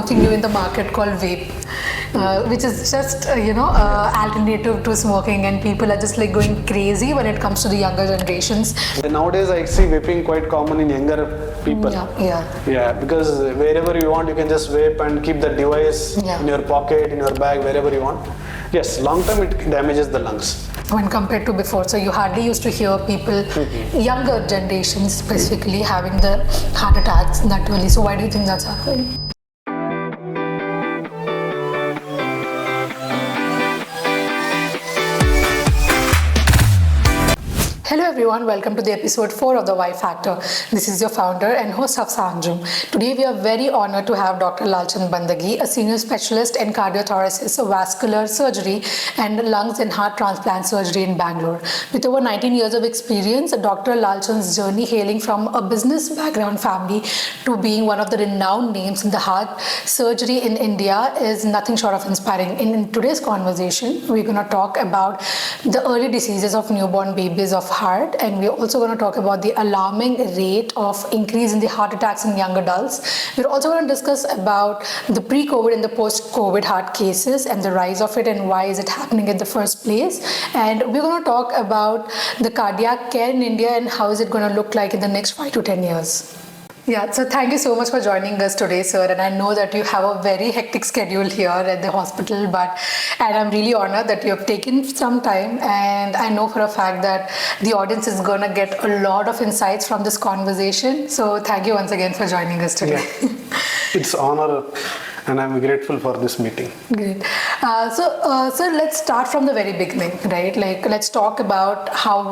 something new in the market called vape, which is just alternative to smoking, and people are just like going crazy when it comes to the younger generations. Nowadays, I see vaping quite common in younger people. Yeah, because wherever you want, you can just vape and keep the device in your pocket, in your bag, wherever you want. Yes, long term it damages the lungs. When compared to before, so you hardly used to hear people, younger generations specifically, having the heart attacks that early. So why do you think that's happening? Hello everyone, welcome to the episode 4 of the Y Factor. This is your founder and host of Sanjum. Today we are very honored to have Dr. Lalchand Bandagi, a senior specialist in cardiothoracic, vascular surgery and lungs and heart transplant surgery in Bangalore. With over 19 years of experience, Dr. Lalchand's journey hailing from a business background family to being one of the renowned names in the heart surgery in India is nothing short of inspiring. In today's conversation, we're going to talk about the early diseases of newborn babies of heart, and we're also going to talk about the alarming rate of increase in the heart attacks in young adults. We're also going to discuss about the pre-COVID and the post-COVID heart cases and the rise of it and why is it happening in the first place. And we're going to talk about the cardiac care in India and how is it going to look like in the next 5 to 10 years. Yeah, so thank you so much for joining us today, sir. And I know that you have a very hectic schedule here at the hospital, and I'm really honored that you have taken some time. And I know for a fact that the audience is going to get a lot of insights from this conversation. So thank you once again for joining us today. Yeah. It's an honor, and I'm grateful for this meeting. Great. So let's start from the very beginning, right? Like, let's talk about how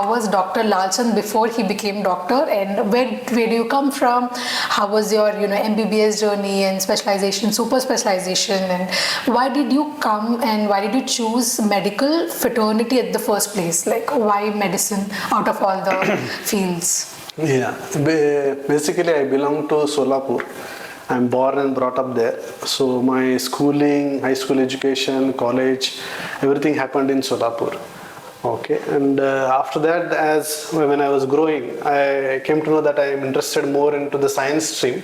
was Dr. Lalchand before he became doctor, and where do you come from? How was your MBBS journey and specialization, super specialization, and why did you come and why did you choose medical fraternity at the first place? Like, why medicine out of all the fields? Yeah, basically I belong to Solapur. I'm born and brought up there. So my schooling, high school education, college, everything happened in Solapur. Okay, and after that, when I was growing, I came to know that I am interested more into the science stream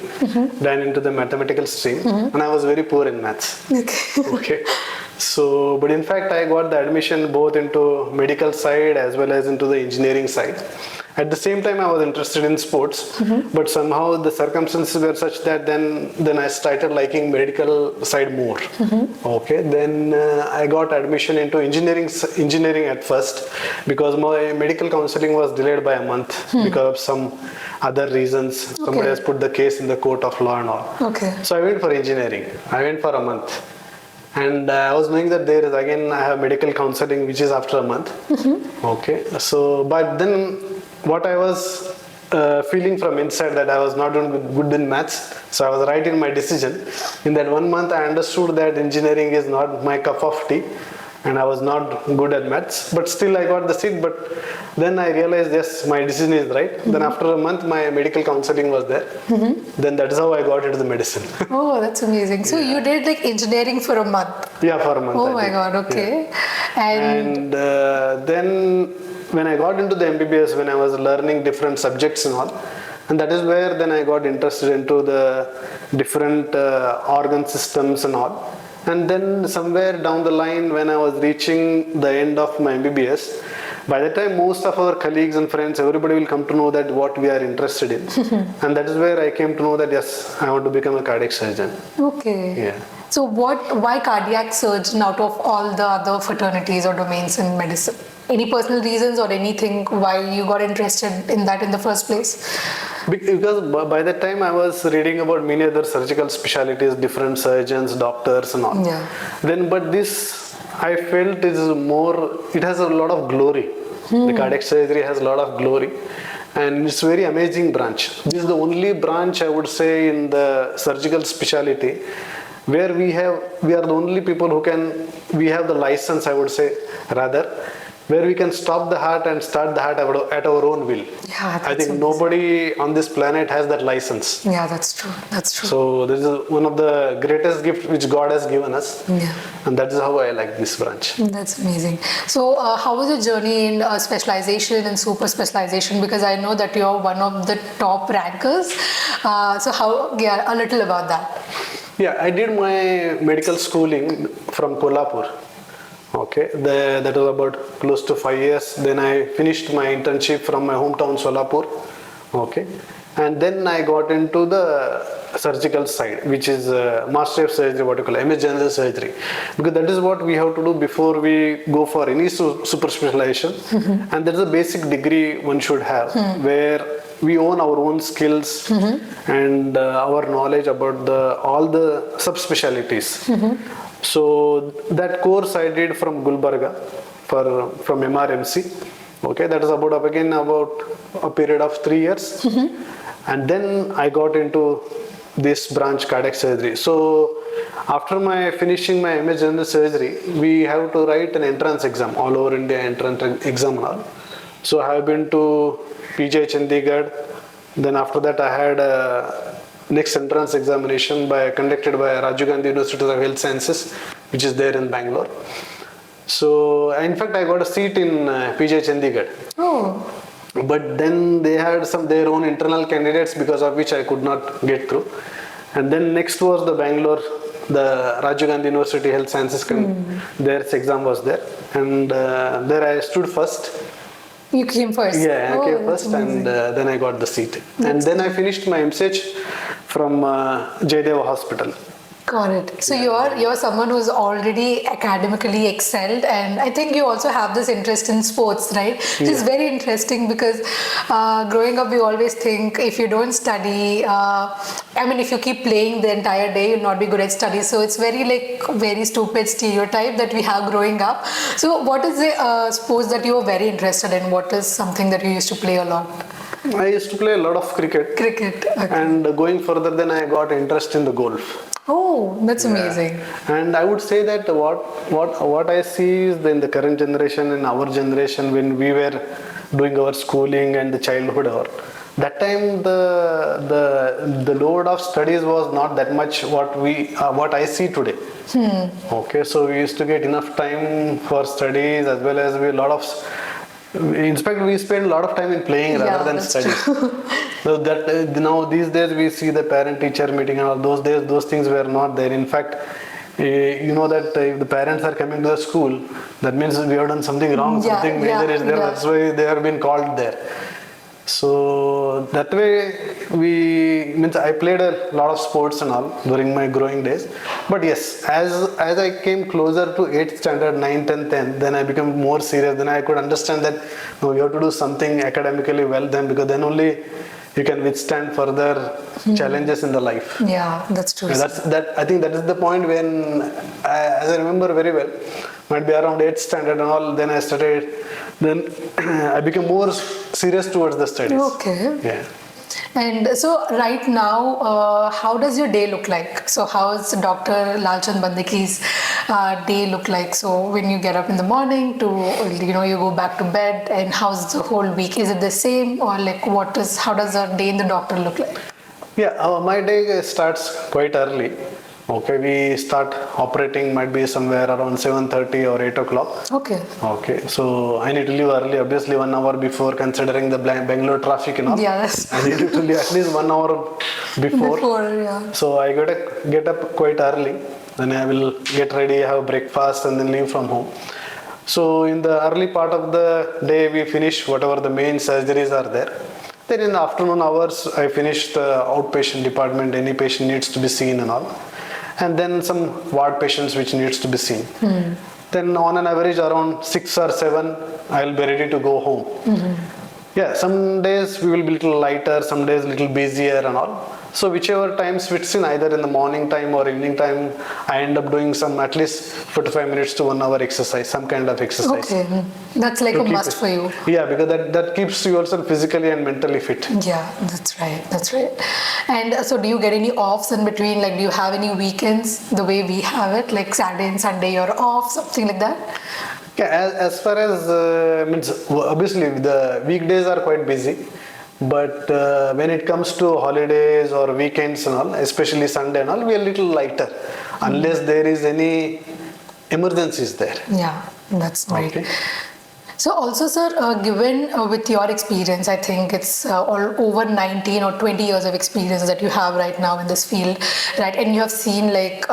than into the mathematical stream, and I was very poor in maths. Okay. So, but in fact, I got the admission both into medical side as well as into the engineering side. At the same time, I was interested in sports, but somehow the circumstances were such that then I started liking medical side more. Okay, then I got admission into engineering at first because my medical counseling was delayed by a month because of some other reasons. Somebody has put the case in the court of law and all. Okay. So I went for engineering. I went for a month. And I was knowing that there is again I have medical counseling which is after a month. Okay, so but then what I was feeling from inside that I was not doing good in maths, so I was right in my decision. In that 1 month I understood that engineering is not my cup of tea and I was not good at maths, but still I got the seat. But then I realized yes, my decision is right. Then after a month my medical counseling was there. Then that is how I got into the medicine. Oh, that's amazing. So you did like engineering for a month? Yeah, for a month. Oh my God, okay. Yeah. And then when I got into the MBBS, when I was learning different subjects and all, and that is where then I got interested into the different organ systems and all. And then somewhere down the line when I was reaching the end of my MBBS, by the time most of our colleagues and friends, everybody will come to know that what we are interested in. And that is where I came to know that yes, I want to become a cardiac surgeon. Okay. Yeah. So why cardiac surgeon out of all the other fraternities or domains in medicine? Any personal reasons or anything why you got interested in that in the first place? Because by that time I was reading about many other surgical specialties, different surgeons, doctors and all. Yeah. Then, but this I felt it has a lot of glory. The cardiac surgery has a lot of glory. And it's a very amazing branch. This is the only branch I would say in the surgical specialty where we are the only people we have the license, I would say, rather, where we can stop the heart and start the heart at our own will. Yeah, I think nobody on this planet has that license. Yeah, that's true. That's true. So this is one of the greatest gifts which God has given us. Yeah. And that is how I like this branch. That's amazing. So how was your journey in specialization and super specialization? Because I know that you're one of the top rankers. So a little about that. Yeah, I did my medical schooling from Kolhapur. Okay, that was about close to 5 years. Then I finished my internship from my hometown Solapur. Okay, and then I got into the surgical side, which is master of surgery, what you call MS general surgery, because that is what we have to do before we go for any super specialization, and that is a basic degree one should have, where we own our own skills and our knowledge about all the subspecialties. So that course I did from Gulbarga from MRMC. Okay, that is about a period of 3 years, and then I got into this branch cardiac surgery. So after finishing my MS general surgery, we have to write an entrance exam, all over India entrance exam and all. So I have been to PJ Chandigarh. Then after that I had next entrance examination conducted by Rajiv Gandhi University of Health Sciences, which is there in Bangalore. So in fact I got a seat in PJ Chandigarh. Oh. But then they had their own internal candidates, because of which I could not get through. And then next was the Bangalore, the Rajiv Gandhi University Health Sciences. Their exam was there, and there I stood first. You came first? Yeah, I came first, and then I got the seat. And then I finished my MSH from Jaydeva Hospital. Got it. So you're someone who's already academically excelled, and I think you also have this interest in sports, right? Which is very interesting, because growing up we always think if you don't study, if you keep playing the entire day, you'll not be good at studies. So it's very stupid stereotype that we have growing up. So what is the sports that you are very interested in? What is something that you used to play a lot? I used to play a lot of cricket. Cricket. Okay. And going further, then I got interest in the golf. Oh, that's amazing. And I would say that what I see is in the current generation, in our generation, when we were doing our schooling and the childhood hour, that time the load of studies was not that much what I see today. Okay, so we used to get enough time for studies, as well as in fact, we spend a lot of time in playing rather than studying. So that now these days we see the parent-teacher meeting, and all those days those things were not there. In fact, you know that if the parents are coming to the school, that means we have done something wrong, something major is there. That's why they have been called there. So that way I played a lot of sports and all during my growing days. But yes, as I came closer to 8th standard, 9th and 10th, then I became more serious. Then I could understand that no, you have to do something academically well then, because then only you can withstand further challenges in the life. Yeah, that's true. I think that is the point when, as I remember very well, might be around 8th standard and all, then I became more serious towards the studies. Okay. Yeah. And so right now, how does your day look like? So how is Dr. Lalchand Bandagi's day look like? So when you get up in the morning you go back to bed, and how's the whole week? Is it the same, or how does a day in the doctor look like? Yeah, my day starts quite early. Okay, we start operating might be somewhere around 7:30 or 8 o'clock. Okay, so I need to leave early, obviously 1 hour before, considering the Bangalore traffic and all. Yes. I need to leave at least 1 hour before. So I get up quite early. Then I will get ready, have breakfast, and then leave from home. So in the early part of the day, we finish whatever the main surgeries are there. Then in the afternoon hours, I finish the outpatient department, any patient needs to be seen and all. And then some ward patients which needs to be seen. Then on an average around 6 or 7, I'll be ready to go home. Yeah, some days we will be little lighter, some days little busier and all. So whichever time fits in, either in the morning time or evening time, I end up doing some at least 45 minutes to 1 hour exercise, some kind of exercise. Okay, that's like a must for you. Yeah, because that keeps you also physically and mentally fit. Yeah, that's right. And so do you get any offs in between? Do you have any weekends the way we have it, like Saturday and Sunday you're off, something like that? Yeah, as far as obviously the weekdays are quite busy. But when it comes to holidays or weekends and all, especially Sunday and all, we are a little lighter, unless there is any emergencies there. Yeah, that's right. Okay. So also, sir, given with your experience, I think it's all over 19 or 20 years of experience that you have right now in this field, right? And you have seen like,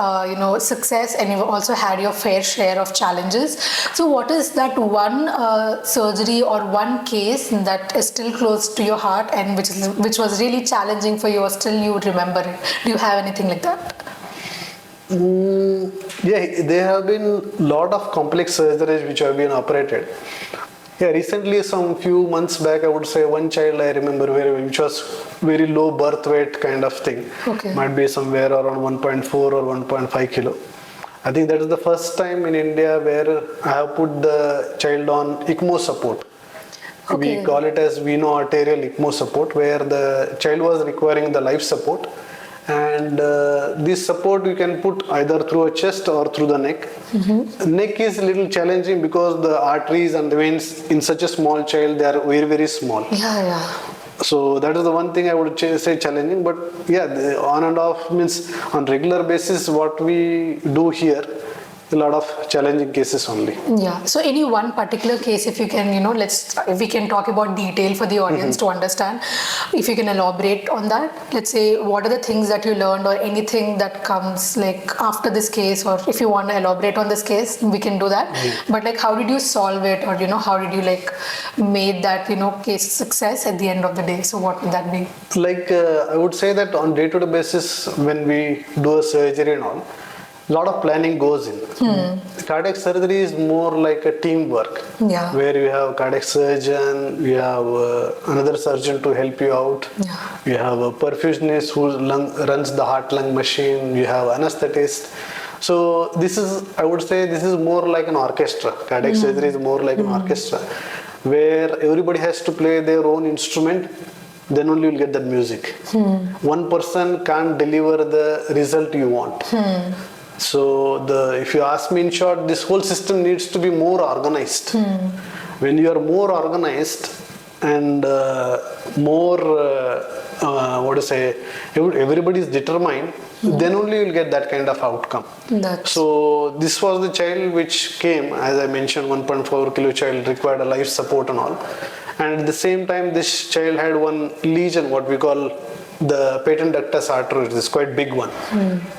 success, and you've also had your fair share of challenges. So what is that one surgery or one case that is still close to your heart and which was really challenging for you, or still you remember it? Do you have anything like that? Yeah, there have been lot of complex surgeries which have been operated. Yeah, recently, some few months back, I would say one child I remember which was very low birth weight kind of thing. Okay. Might be somewhere around 1.4 or 1.5 kilo. I think that is the first time in India where I have put the child on ECMO support. Okay. We call it as veno arterial ECMO support, where the child was requiring the life support. And this support you can put either through a chest or through the neck. Neck is a little challenging because the arteries and the veins in such a small child, they are very, very small. Yeah. So that is the one thing I would say challenging. But yeah, the on and off means on regular basis what we do here, a lot of challenging cases only. Yeah. So any one particular case, if you can, if we can talk about detail for the audience to understand, if you can elaborate on that. Let's say, what are the things that you learned, or anything that comes like after this case, or if you want to elaborate on this case, we can do that. But like, how did you solve it, or how did you like made that case success at the end of the day? So what would that be? Like I would say that on day-to-day basis, when we do a surgery and all, a lot of planning goes in. Cardiac surgery is more like a teamwork, where you have cardiac surgeon, you have another surgeon to help you out, you have a perfusionist who runs the heart-lung machine, you have anesthetist. So this is, I would say, this is more like an orchestra. Cardiac surgery is more like an orchestra, where everybody has to play their own instrument. Then only you'll get that music. One person can't deliver the result you want. So if you ask me in short, this whole system needs to be more organized. When you are more organized and everybody is determined, then only you'll get that kind of outcome. So this was the child which came, as I mentioned, 1.4 kilo child required a life support and all. And at the same time, this child had one lesion, what we call the patent ductus arteriosus, is quite big one.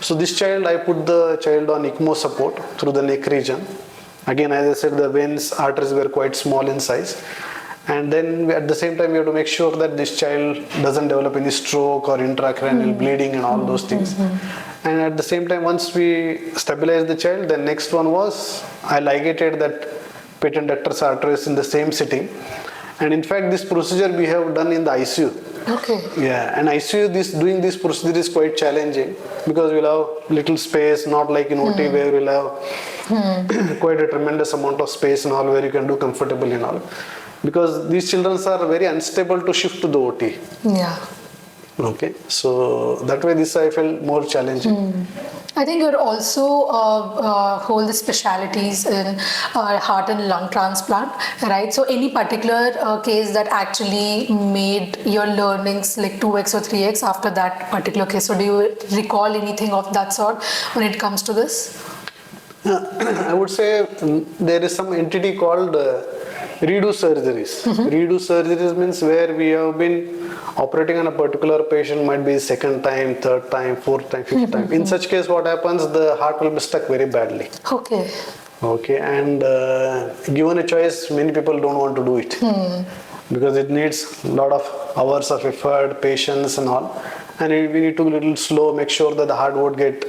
So this child, I put the child on ECMO support through the neck region. Again, as I said, the veins, arteries were quite small in size. And then at the same time, we have to make sure that this child doesn't develop any stroke or intracranial bleeding and all those things. And at the same time, once we stabilized the child, the next one was I ligated that patent ductus arteriosus in the same sitting. And in fact, this procedure we have done in the ICU. Okay. Yeah, and ICU, doing this procedure is quite challenging because we'll have little space, not like in OT where we'll have quite a tremendous amount of space and all where you can do comfortably and all. Because these children are very unstable to shift to the OT. Yeah. Okay, so that way this I felt more challenging. I think you also hold the specialities in heart and lung transplant, right? So any particular case that actually made your learnings like 2x or 3x after that particular case? So do you recall anything of that sort when it comes to this? I would say there is some entity called redo surgeries. Redo surgeries means where we have been operating on a particular patient, might be second time, third time, fourth time, fifth time. In such case, what happens, the heart will be stuck very badly. Okay, and given a choice, many people don't want to do it because it needs a lot of hours of effort, patience and all. And we need to be a little slow, make sure that the heart won't get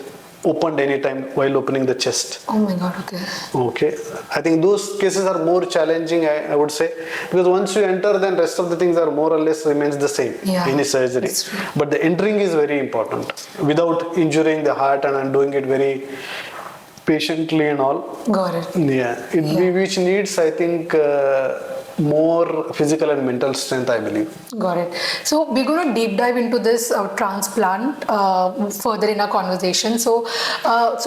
opened anytime while opening the chest. Oh my God, okay. Okay, I think those cases are more challenging, I would say, because once you enter, then rest of the things are more or less remains the same in a surgery. But the entering is very important without injuring the heart and doing it very patiently and all. Got it. Yeah, which needs, I think, more physical and mental strength, I believe. Got it. So we're going to deep dive into this transplant further in our conversation. So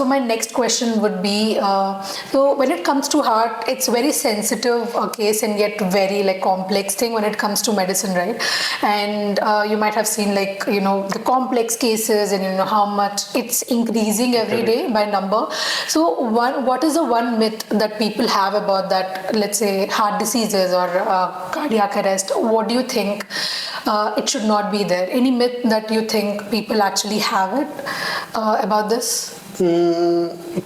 my next question would be, so when it comes to heart, it's very sensitive case and yet very like complex thing when it comes to medicine, right? And you might have seen like, the complex cases and how much it's increasing every day by number. So what is the one myth that people have about that, let's say heart diseases or cardiac arrest? What do you think it should not be there? Any myth that you think people actually have it about this?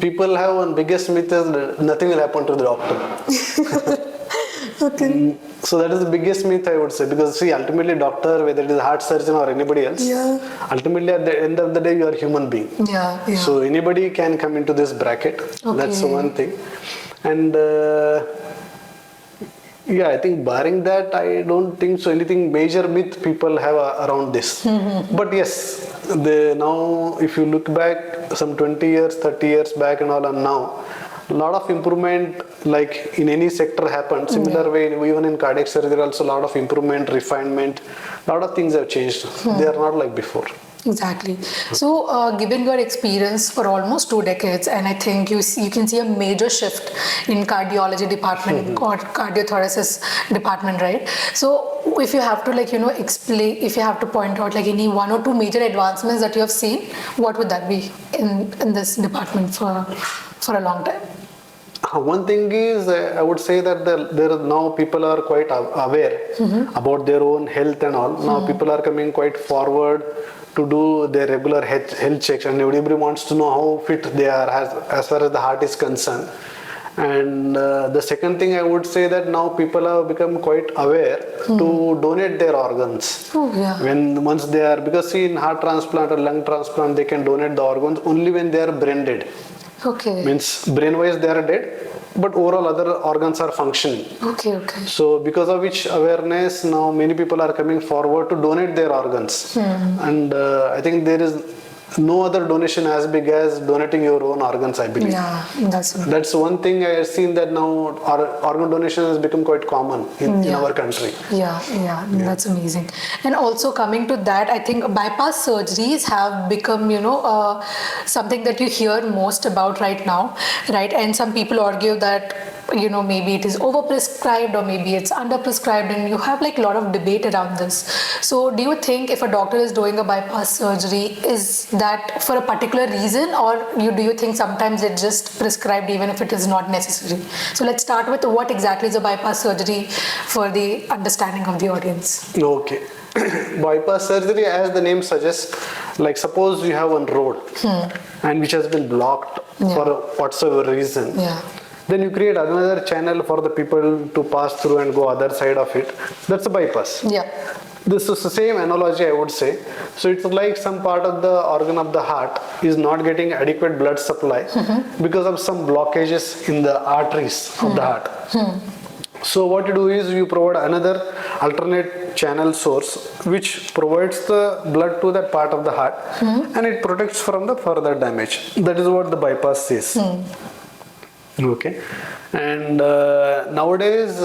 People have one biggest myth is that nothing will happen to the doctor. Okay. So that is the biggest myth, I would say, because see, ultimately doctor, whether it is a heart surgeon or anybody else, ultimately at the end of the day you are a human being. So anybody can come into this bracket. That's the one thing. And I think barring that, I don't think so anything major myth people have around this. But yes, now if you look back some 20 years, 30 years back and all, and now a lot of improvement, like in any sector happened. Similar way, even in cardiac surgery also a lot of improvement, refinement, a lot of things have changed. They are not like before. Exactly. So, given your experience for almost 2 decades, and I think you can see a major shift in cardiology department or cardiothoracic department, right? So, if you have to explain, if you have to point out like any 1 or 2 major advancements that you have seen, what would that be in this department for a long time? One thing is, I would say that there now people are quite aware about their own health and all. Now people are coming quite forward to do their regular health checks, and everybody wants to know how fit they are as far as the heart is concerned. And the second thing I would say that now people have become quite aware to donate their organs. Once they are, because see, in heart transplant or lung transplant, they can donate the organs only when they are brain dead. Means brain wise they are dead, but overall other organs are functioning. So because of which awareness, now many people are coming forward to donate their organs. And I think there is no other donation as big as donating your own organs, I believe. That's one thing I have seen, that now organ donation has become quite common in our country. That's amazing. And also coming to that, I think bypass surgeries have become, something that you hear most about right now, right? And some people argue that, maybe it is overprescribed or maybe it's underprescribed, and you have like a lot of debate around this. So do you think if a doctor is doing a bypass surgery, is that for a particular reason, or do you think sometimes it's just prescribed even if it is not necessary? So let's start with what exactly is a bypass surgery for the understanding of the audience. Okay. Bypass surgery, as the name suggests, like suppose you have one road and which has been blocked for whatsoever reason. Then you create another channel for the people to pass through and go other side of it. That's a bypass. This is the same analogy, I would say. So it's like some part of the organ of the heart is not getting adequate blood supply because of some blockages in the arteries of the heart. So what you do is you provide another alternate channel source which provides the blood to that part of the heart and it protects from the further damage. That is what the bypass is. Okay. And nowadays,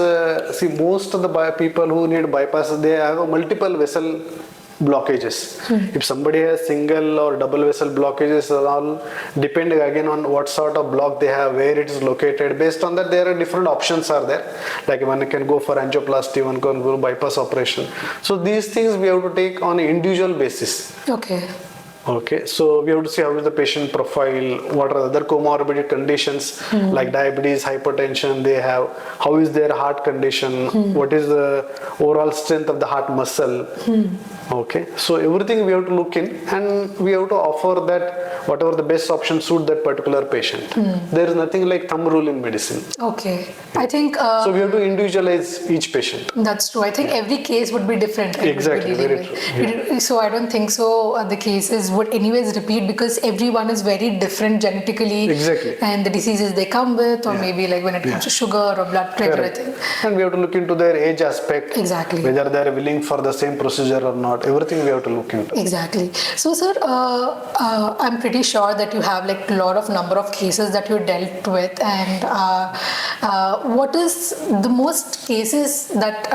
see, most of the people who need bypasses, they have multiple vessel blockages. If somebody has single or double vessel blockages, all depending again on what sort of block they have, where it is located. Based on that, there are different options are there. Like one can go for angioplasty, one can go bypass operation. So these things we have to take on an individual basis. Okay, so we have to see how is the patient profile, what are other comorbid conditions like diabetes, hypertension they have, how is their heart condition, what is the overall strength of the heart muscle. Okay, so everything we have to look in and we have to offer that whatever the best option suit that particular patient. There is nothing like thumb rule in medicine. I think so we have to individualize each patient. That's true. I think every case would be different. Exactly, very true. So I don't think so the cases would anyways repeat because everyone is very different genetically. Exactly. And the diseases they come with, or maybe like when it comes to sugar or blood pressure, Correct. I think. And we have to look into their age aspect. Exactly. Whether they are willing for the same procedure or not. Everything we have to look into. Exactly. So, sir, I'm pretty sure that you have like a lot of number of cases that you dealt with, and what is the most cases that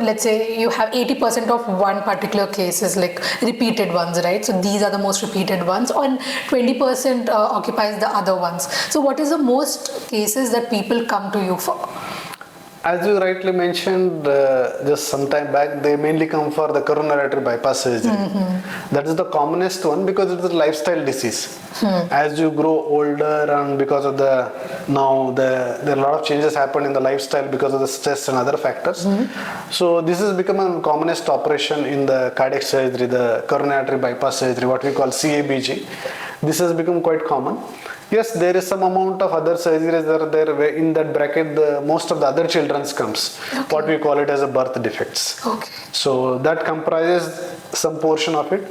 let's say you have 80% of one particular case is like repeated ones, right? So these are the most repeated ones, and 20% occupies the other ones. So what is the most cases that people come to you for? As you rightly mentioned, just some time back, they mainly come for the coronary artery bypass surgery. That is the commonest one because it is a lifestyle disease. As you grow older, and because of there are a lot of changes happen in the lifestyle because of the stress and other factors. So this has become a commonest operation in the cardiac surgery, the coronary artery bypass surgery, what we call CABG. This has become quite common. Yes, there is some amount of other surgeries that are there where in that bracket most of the other children's comes. Okay. What we call it as a birth defects. Okay. So that comprises some portion of it.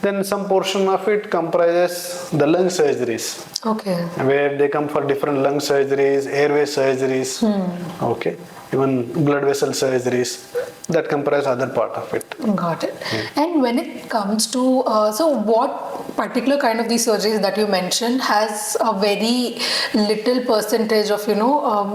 Then some portion of it comprises the lung surgeries. Okay. Where they come for different lung surgeries, airway surgeries. Okay. Even blood vessel surgeries. That comprise other part of it. Got it. And when it comes to, so what particular kind of these surgeries that you mentioned has a very little percentage of,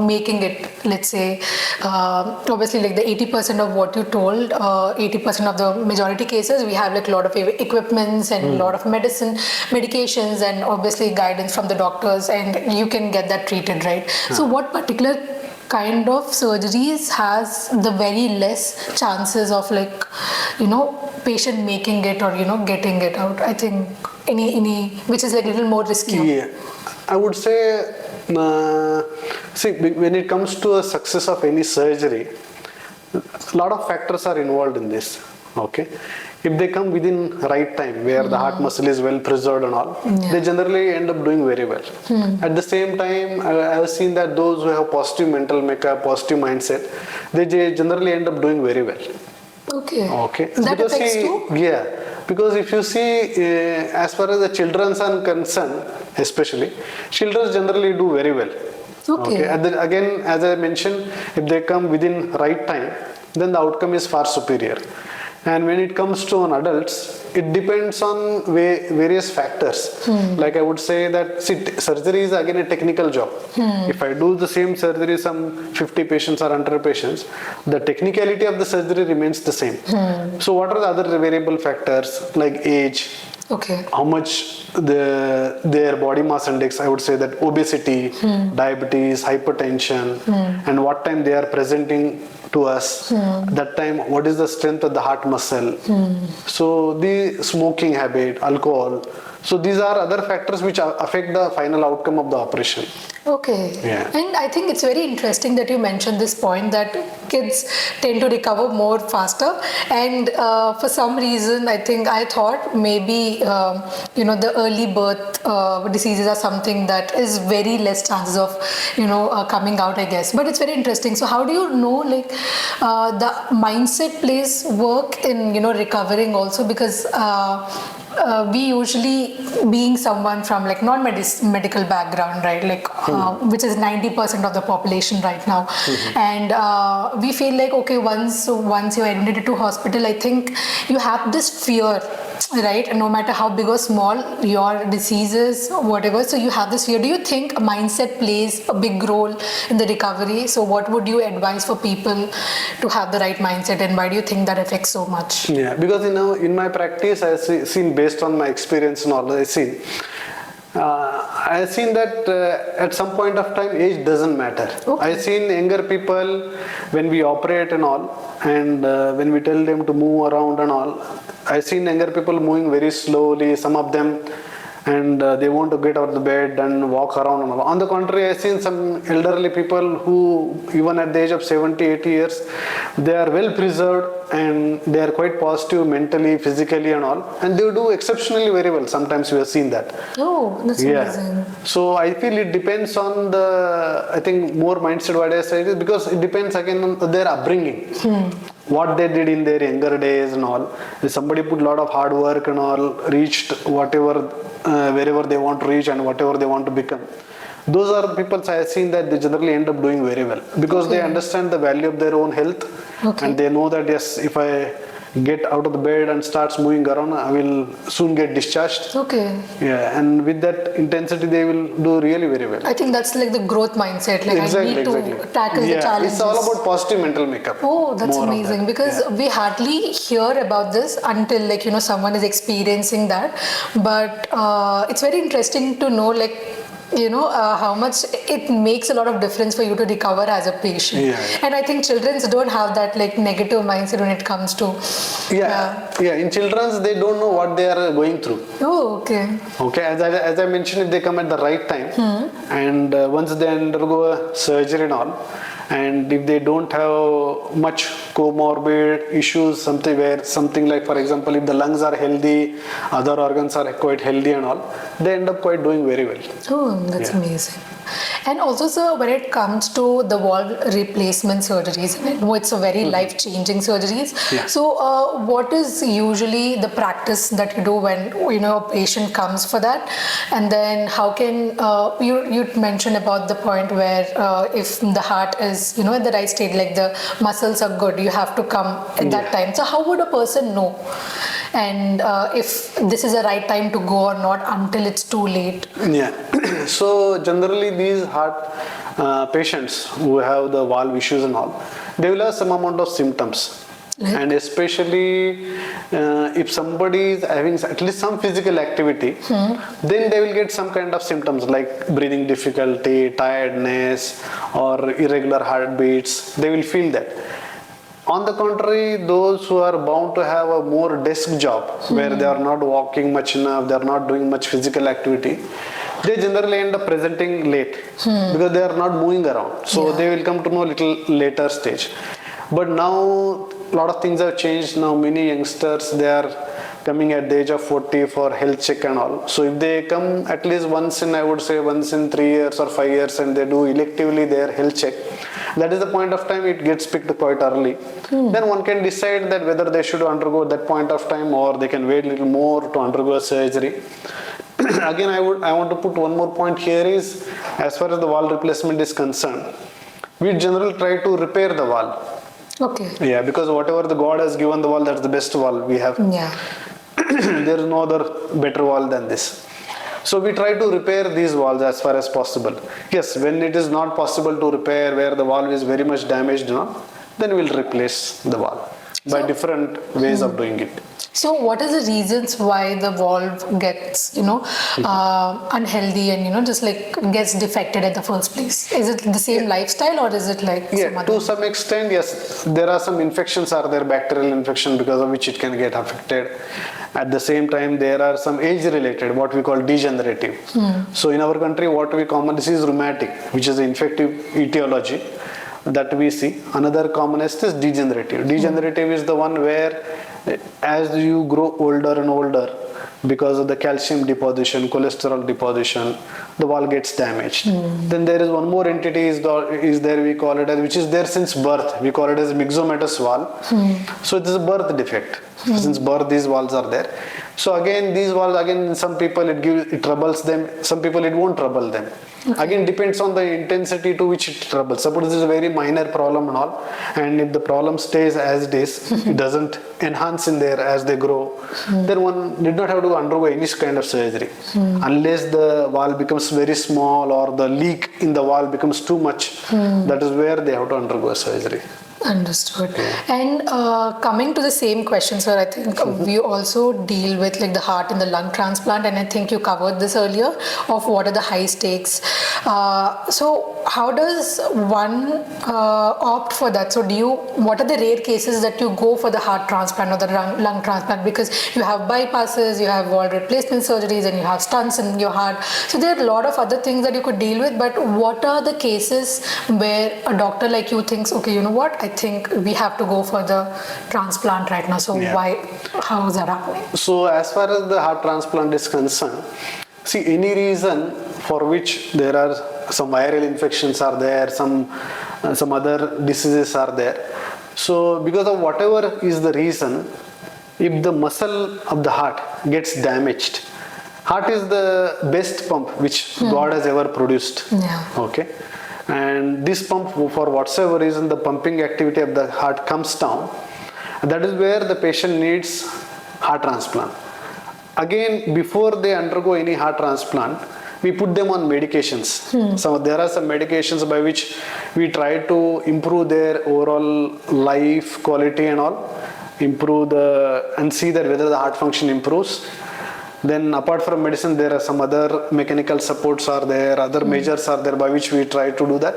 making it, let's say, obviously like the 80% of what you told, 80% of the majority cases, we have like a lot of equipments and a lot of medications and obviously guidance from the doctors, and you can get that treated, right? So what particular kind of surgeries has the very less chances of like patient making it or getting it out? I think any which is like a little more risky. Yeah, I would say see, when it comes to a success of any surgery, a lot of factors are involved in this. Okay, if they come within right time where the heart muscle is well preserved and all, they generally end up doing very well. At the same time, I have seen that those who have positive mental makeup, positive mindset, they generally end up doing very well. Okay. Okay. That because affects too? Yeah, because if you see, as far as the children are concerned, especially, children generally do very well. Okay. And then again, as I mentioned, if they come within right time, then the outcome is far superior. And when it comes to on adults, it depends on various factors. Like I would say that surgery is again a technical job. If I do the same surgery, some 50 patients or 100 patients, the technicality of the surgery remains the same. So what are the other variable factors like age? Okay. How much their body mass index, I would say that obesity, diabetes, hypertension, and what time they are presenting to us. That time, what is the strength of the heart muscle? So the smoking habit, alcohol. So these are other factors which affect the final outcome of the operation. Okay. Yeah. And I think it's very interesting that you mentioned this point that kids tend to recover more faster, and for some reason I thought maybe the early birth diseases are something that is very less chances of coming out, I guess. But it's very interesting. So how do you know like the mindset plays work in recovering also, because we usually, being someone from like non-medical background, right, like which is 90% of the population right now, and we feel like okay, once you're admitted to hospital, I think you have this fear, right, no matter how big or small your disease is, whatever, so you have this fear. Do you think mindset plays a big role in the recovery? So what would you advise for people to have the right mindset, and why do you think that affects so much? Yeah, because in my practice, I've seen, based on my experience and all, I've seen that at some point of time, age doesn't matter. Okay. I've seen younger people, when we operate and all, and when we tell them to move around and all, I've seen younger people moving very slowly, some of them, and they want to get out of the bed and walk around and all. On the contrary, I've seen some elderly people who, even at the age of 70, 80 years, they are well preserved and they are quite positive mentally, physically and all, and they do exceptionally very well. Sometimes we have seen that. Oh, that's amazing. So I feel it depends on more mindset, what I said is because it depends again on their upbringing. what they did in their younger days and all. If somebody put a lot of hard work and all, reached whatever, wherever they want to reach and whatever they want to become. Those are the people I have seen that they generally end up doing very well because they understand the value of their own health and they know that yes, if I get out of the bed and starts moving around, I will soon get discharged. Okay. Yeah, and with that intensity, they will do really very well. I think that's like the growth mindset. Like Exactly, I need to tackle the challenges. It's all about positive mental makeup. Oh, that's amazing because we hardly hear about this until like someone is experiencing that. But it's very interesting to know like how much it makes a lot of difference for you to recover as a patient. And I think children don't have that like negative mindset when it comes to in children they don't know what they are going through. As I mentioned, if they come at the right time and once they undergo a surgery and all, and if they don't have much comorbid issues, something like, for example, if the lungs are healthy, other organs are quite healthy and all, they end up quite doing very well. Oh, that's amazing. And also, sir, when it comes to the valve replacement surgeries, I know it's a very life-changing surgeries. So, what is usually the practice that you do when a patient comes for that? And then, how can you mentioned about the point where if the heart is at the right state, like the muscles are good, you have to come at that time. So, how would a person know? And if this is the right time to go or not until it's too late? So generally these heart patients who have the valve issues and all, they will have some amount of symptoms. And especially if somebody is having at least some physical activity, then they will get some kind of symptoms like breathing difficulty, tiredness, or irregular heartbeats. They will feel that. On the contrary, those who are bound to have a more desk job where they are not walking much enough, they are not doing much physical activity, they generally end up presenting late because they are not moving around. So they will come to know a little later stage. But now a lot of things have changed. Now many youngsters, they are coming at the age of 40 for health check and all. So if they come at least once in 3 years or 5 years and they do electively their health check, that is the point of time it gets picked quite early. Then one can decide that whether they should undergo at that point of time or they can wait a little more to undergo a surgery. Again, I want to put one more point here is, as far as the valve replacement is concerned, we generally try to repair the valve. Because whatever the God has given the valve, that's the best valve we have. There is no other better valve than this. So we try to repair these valves as far as possible. Yes, when it is not possible to repair, where the valve is very much damaged, then we'll replace the valve by different ways of doing it. So what is the reasons why the valve gets, unhealthy and, just like gets defected at the first place? Is it the same lifestyle or is it like some other? To some extent, yes. There are some infections bacterial infection because of which it can get affected. At the same time, there are some age-related, what we call degenerative. So in our country, what we commonly see is rheumatic, which is the infective etiology that we see. Another commonest is degenerative. Degenerative is the one where as you grow older and older, because of the calcium deposition, cholesterol deposition, the valve gets damaged. Then there is one more entity is there, we call it as, which is there since birth. We call it as myxomatous valve. So it is a birth defect. Since birth, these valves are there. So again, these valves, some people it troubles them, some people it won't trouble them. Again, depends on the intensity to which it troubles. Suppose this is a very minor problem and all, and if the problem stays as it is, it doesn't enhance in there as they grow, then one did not have to undergo any kind of surgery. Unless the valve becomes very small or the leak in the valve becomes too much, that is where they have to undergo a surgery. Understood. And coming to the same question, sir, I think we also deal with like the heart and the lung transplant, and I think you covered this earlier of what are the high stakes. So how does one opt for that? So what are the rare cases that you go for the heart transplant or the lung transplant? Because you have bypasses, you have valve replacement surgeries, and you have stents in your heart. So there are a lot of other things that you could deal with, but what are the cases where a doctor like you thinks, okay, you know what, I think we have to go for the transplant right now. So how is that happening? So as far as the heart transplant is concerned, see, any reason for which there are some viral infections are there, some other diseases are there, So because of whatever is the reason, if the muscle of the heart gets damaged, heart is the best pump which God has ever produced. Yeah. Okay. And this pump, for whatsoever reason, the pumping activity of the heart comes down. And that is where the patient needs heart transplant. Again, before they undergo any heart transplant, we put them on medications. So there are some medications by which we try to improve their overall life quality and all, and see that whether the heart function improves. Then apart from medicine, there are some other mechanical supports are there, other measures are there by which we try to do that.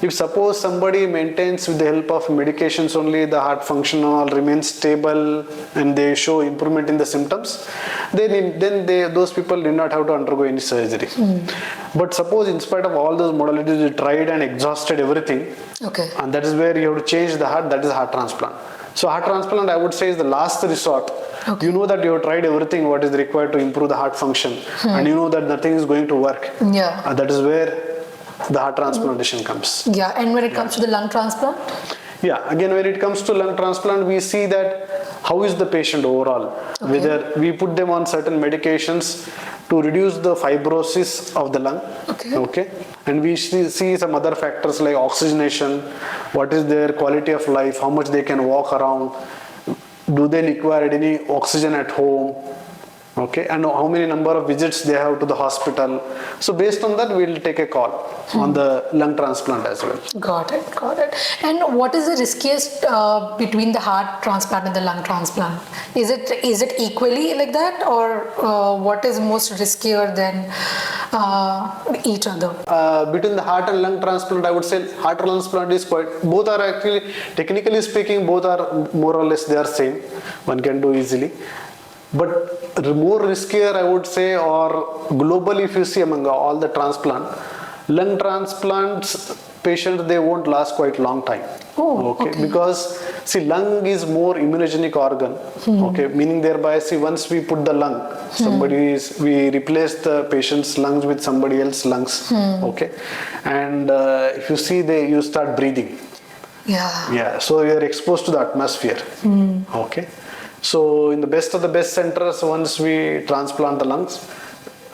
If suppose somebody maintains with the help of medications only, the heart function all remains stable and they show improvement in the symptoms, then those people did not have to undergo any surgery. But suppose in spite of all those modalities, we tried and exhausted everything, Okay. and that is where you have to change the heart, that is heart transplant. So heart transplant, I would say, is the last resort. Okay. You know that you have tried everything what is required to improve the heart function, and you know that nothing is going to work. Yeah. That is where the heart transplantation comes. Yeah. And when it comes to the lung transplant? Yeah, again, when it comes to lung transplant, we see that how is the patient overall. Okay. Whether we put them on certain medications to reduce the fibrosis of the lung. Okay. And we see some other factors like oxygenation, what is their quality of life, how much they can walk around, do they require any oxygen at home, okay, and how many number of visits they have to the hospital. So based on that, we'll take a call on the lung transplant as well. Got it. And what is the riskiest between the heart transplant and the lung transplant? Is it equally like that, or what is most riskier than each other? Between the heart and lung transplant, I would say heart transplant is both are actually, technically speaking, both are more or less they are same. One can do easily. But more riskier, I would say, or globally, if you see among all the transplant, lung transplants patients, they won't last quite long time. Oh, okay. Because see, lung is more immunogenic organ. Okay, meaning thereby, see, once we put the lung, we replace the patient's lungs with somebody else's lungs. Okay, and if you see, you start breathing. Yeah. So you are exposed to the atmosphere. Okay. So in the best of the best centers, once we transplant the lungs,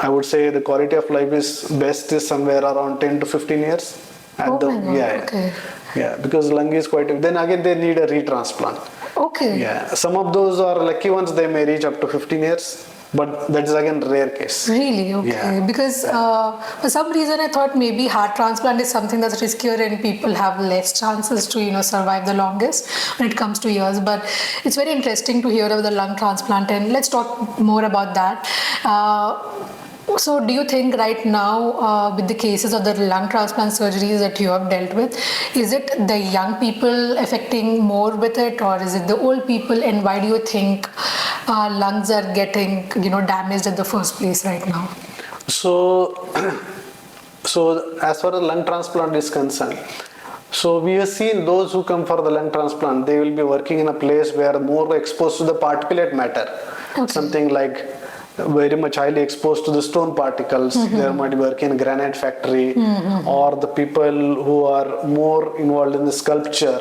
I would say the quality of life is somewhere around 10 to 15 years. My God. Okay. Yeah, because lung is quite, then again they need a retransplant. Okay. Yeah, some of those are lucky ones, they may reach up to 15 years. But that is again rare case. Really? Okay. Yeah. Because for some reason I thought maybe heart transplant is something that's riskier and people have less chances to survive the longest when it comes to years. But it's very interesting to hear about the lung transplant, and let's talk more about that. So do you think right now with the cases of the lung transplant surgeries that you have dealt with, is it the young people affecting more with it, or is it the old people, and why do you think lungs are getting damaged in the first place right now? So as far as lung transplant is concerned, so we have seen those who come for the lung transplant, they will be working in a place where more exposed to the particulate matter. Okay. Something like very much highly exposed to the stone particles. They might work in a granite factory, or the people who are more involved in the sculpture.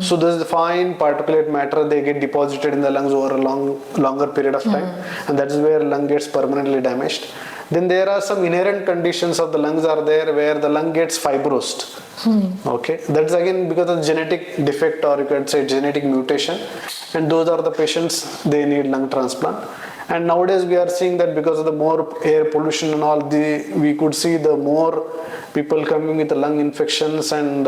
So there's the fine particulate matter, they get deposited in the lungs over a longer period of time, and that is where lung gets permanently damaged. Then there are some inherent conditions of the lungs are there where the lung gets fibrosed. Okay, that's again because of genetic defect, or you could say genetic mutation, and those are the patients, they need lung transplant. And nowadays we are seeing that because of the more air pollution and all, we could see the more people coming with lung infections and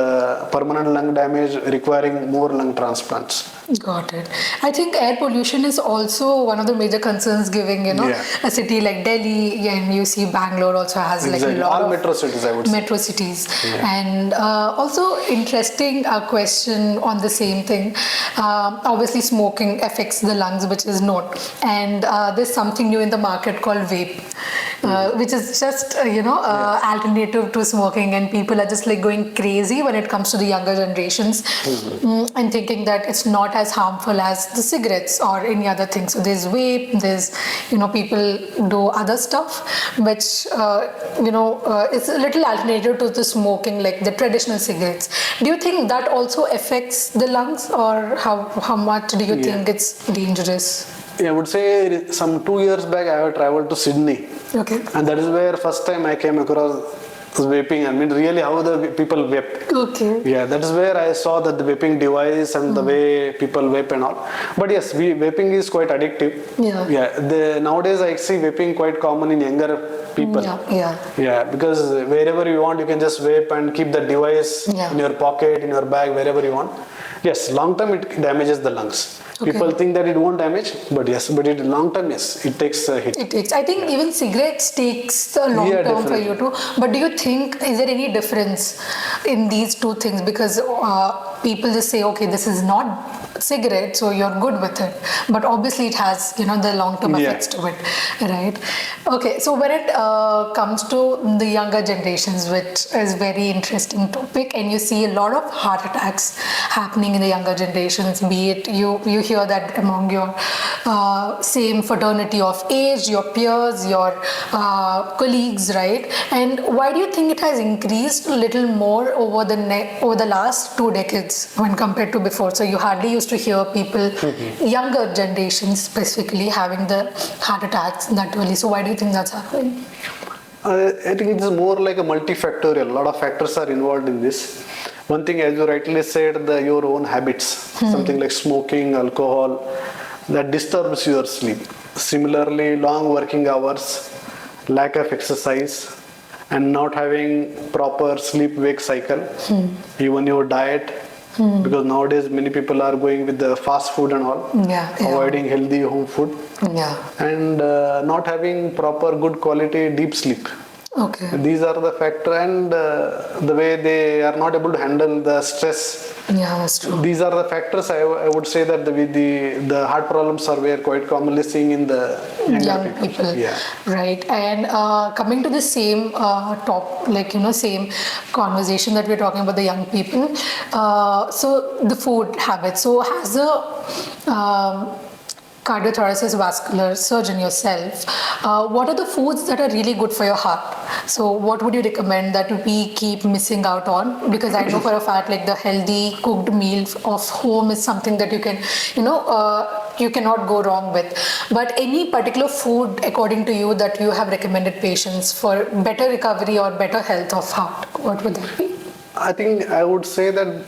permanent lung damage requiring more lung transplants. Got it. I think air pollution is also one of the major concerns given, a city like Delhi, and you see Bangalore also has Exactly. like a lot all of metro cities, I would say. metro cities. And also interesting question on the same thing. Obviously smoking affects the lungs, which is known, and there's something new in the market called vape, which is just alternative to smoking, and people are just like going crazy when it comes to the younger generations, and thinking that it's not as harmful as the cigarettes or any other thing. So there's vape, there's, people do other stuff, which, is a little alternative to the smoking, like the traditional cigarettes. Do you think that also affects the lungs, or how much do you think it's dangerous? Yeah, I would say some 2 years back I have traveled to Sydney. Okay. And that is where first time I came across vaping. I mean, really how the people vape. Okay. Yeah, that is where I saw that the vaping device and the way people vape and all. But yes, vaping is quite addictive. Yeah. Yeah. Nowadays I see vaping quite common in younger people. Yeah, because wherever you want, you can just vape and keep the device in your pocket, in your bag, wherever you want. Yes, long term it damages the lungs. Okay. People think that it won't damage, but long term, yes, it takes a hit. It takes. I think even cigarettes takes a long term for you too. But do you think, is there any difference in these two things? Because people just say, okay, this is not cigarette, so you're good with it. But obviously it has, the long-term effects to it, right? Okay, so when it comes to the younger generations, which is very interesting topic, and you see a lot of heart attacks happening in the younger generations, be it you hear that among your same fraternity of age, your peers, your colleagues, right? And why do you think it has increased a little more over the last 2 decades when compared to before? So you hardly used to hear people, younger generations specifically, having the heart attacks that early. So why do you think that's happening? I think it is more like a multifactorial. A lot of factors are involved in this. One thing, as you rightly said, your own habits, something like smoking, alcohol, that disturbs your sleep. Similarly, long working hours, lack of exercise, and not having proper sleep-wake cycle. Even your diet, because nowadays many people are going with the fast food and all, avoiding healthy home food, and not having proper good quality deep sleep. Okay. These are the factors, and the way they are not able to handle the stress. Yeah, that's true. These are the factors. I would say that the heart problems are we are quite commonly seeing in the young people. Yeah. Right. And coming to the same same conversation that we're talking about the young people. So the food habits. So has the cardiothoracic vascular surgeon yourself, what are the foods that are really good for your heart? So what would you recommend that we keep missing out on? Because I know for a fact, like the healthy cooked meal of home is something that you can, you cannot go wrong with. But any particular food, according to you, that you have recommended patients for better recovery or better health of heart, what would that be? I think I would say that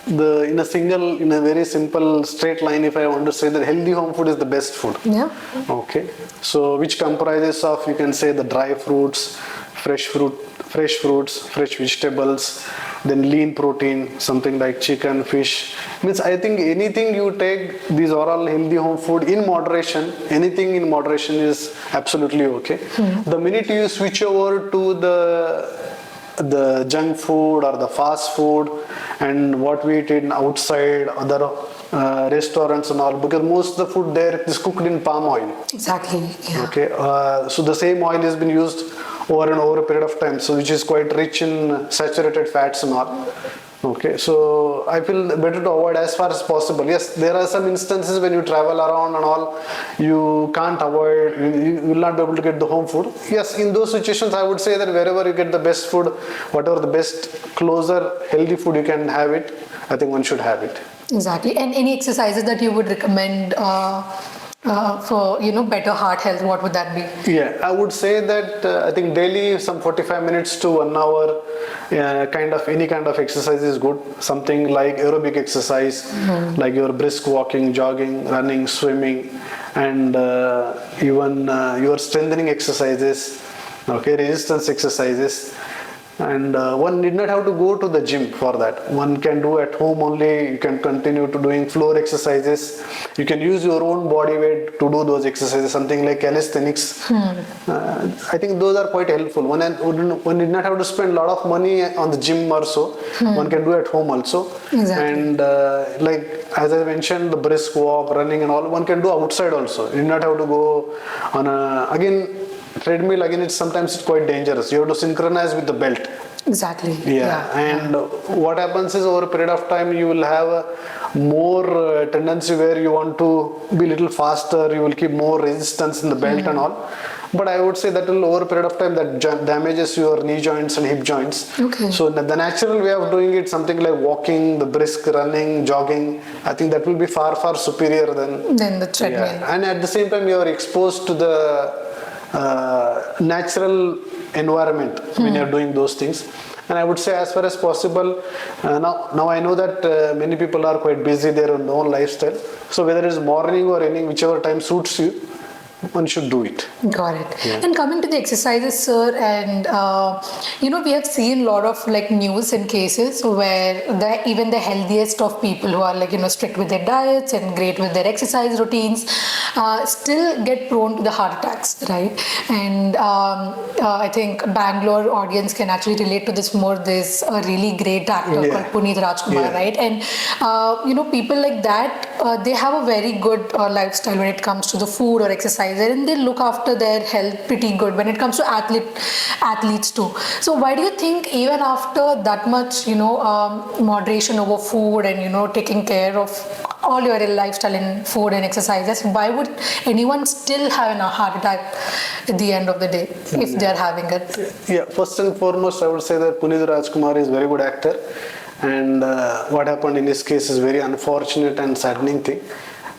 in a very simple straight line, if I want to say that healthy home food is the best food. Yeah. Okay. So which comprises of, you can say, the dry fruits, fresh fruits, fresh vegetables, then lean protein, something like chicken, fish. Means I think anything you take, these are all healthy home food in moderation. Anything in moderation is absolutely okay. The minute you switch over to the junk food or the fast food and what we eat in outside other restaurants and all, because most of the food there is cooked in palm oil. Exactly. Yeah. Okay. So the same oil has been used over a period of time, so which is quite rich in saturated fats and all. Okay, so I feel better to avoid as far as possible. Yes, there are some instances when you travel around and all, you can't avoid, you will not be able to get the home food. Yes, in those situations, I would say that wherever you get the best food, whatever the best, closer, healthy food you can have it, I think one should have it. Exactly. And any exercises that you would recommend for better heart health, what would that be? Yeah, I would say that I think daily some 45 minutes to 1 hour any kind of exercise is good. Something like aerobic exercise, like your brisk walking, jogging, running, swimming, and even your strengthening exercises, resistance exercises. And one need not have to go to the gym for that. One can do at home only. You can continue to doing floor exercises. You can use your own body weight to do those exercises, something like calisthenics. I think those are quite helpful. One need not have to spend a lot of money on the gym or so. One can do at home also. Exactly. And like as I mentioned, the brisk walk, running and all, one can do outside also. You need not have to go on again, treadmill again, it's quite dangerous. You have to synchronize with the belt. Exactly. And what happens is over a period of time you will have a more tendency where you want to be a little faster, you will keep more resistance in the belt and all. But I would say that will over a period of time that damages your knee joints and hip joints. Okay. So the natural way of doing it, something like walking, the brisk running, jogging, I think that will be far, far superior than the treadmill. And at the same time you are exposed to the natural environment when you're doing those things. And I would say as far as possible, now I know that many people are quite busy, their own lifestyle. So whether it's morning or evening, whichever time suits you, one should do it. Got it. And coming to the exercises, sir, and we have seen a lot of like news and cases where even the healthiest of people who are like strict with their diets and great with their exercise routines still get prone to the heart attacks, right? And I think Bangalore audience can actually relate to this more. There's a really great actor called Puneet Rajkumar, right? And people like that, they have a very good lifestyle when it comes to the food or exercise, and they look after their health pretty good when it comes to athletes too. So why do you think even after that much moderation over food and taking care of all your lifestyle in food and exercises, why would anyone still have a heart attack at the end of the day if they are having it? Yeah, first and foremost I would say that Puneet Rajkumar is a very good actor, and what happened in his case is very unfortunate and saddening thing.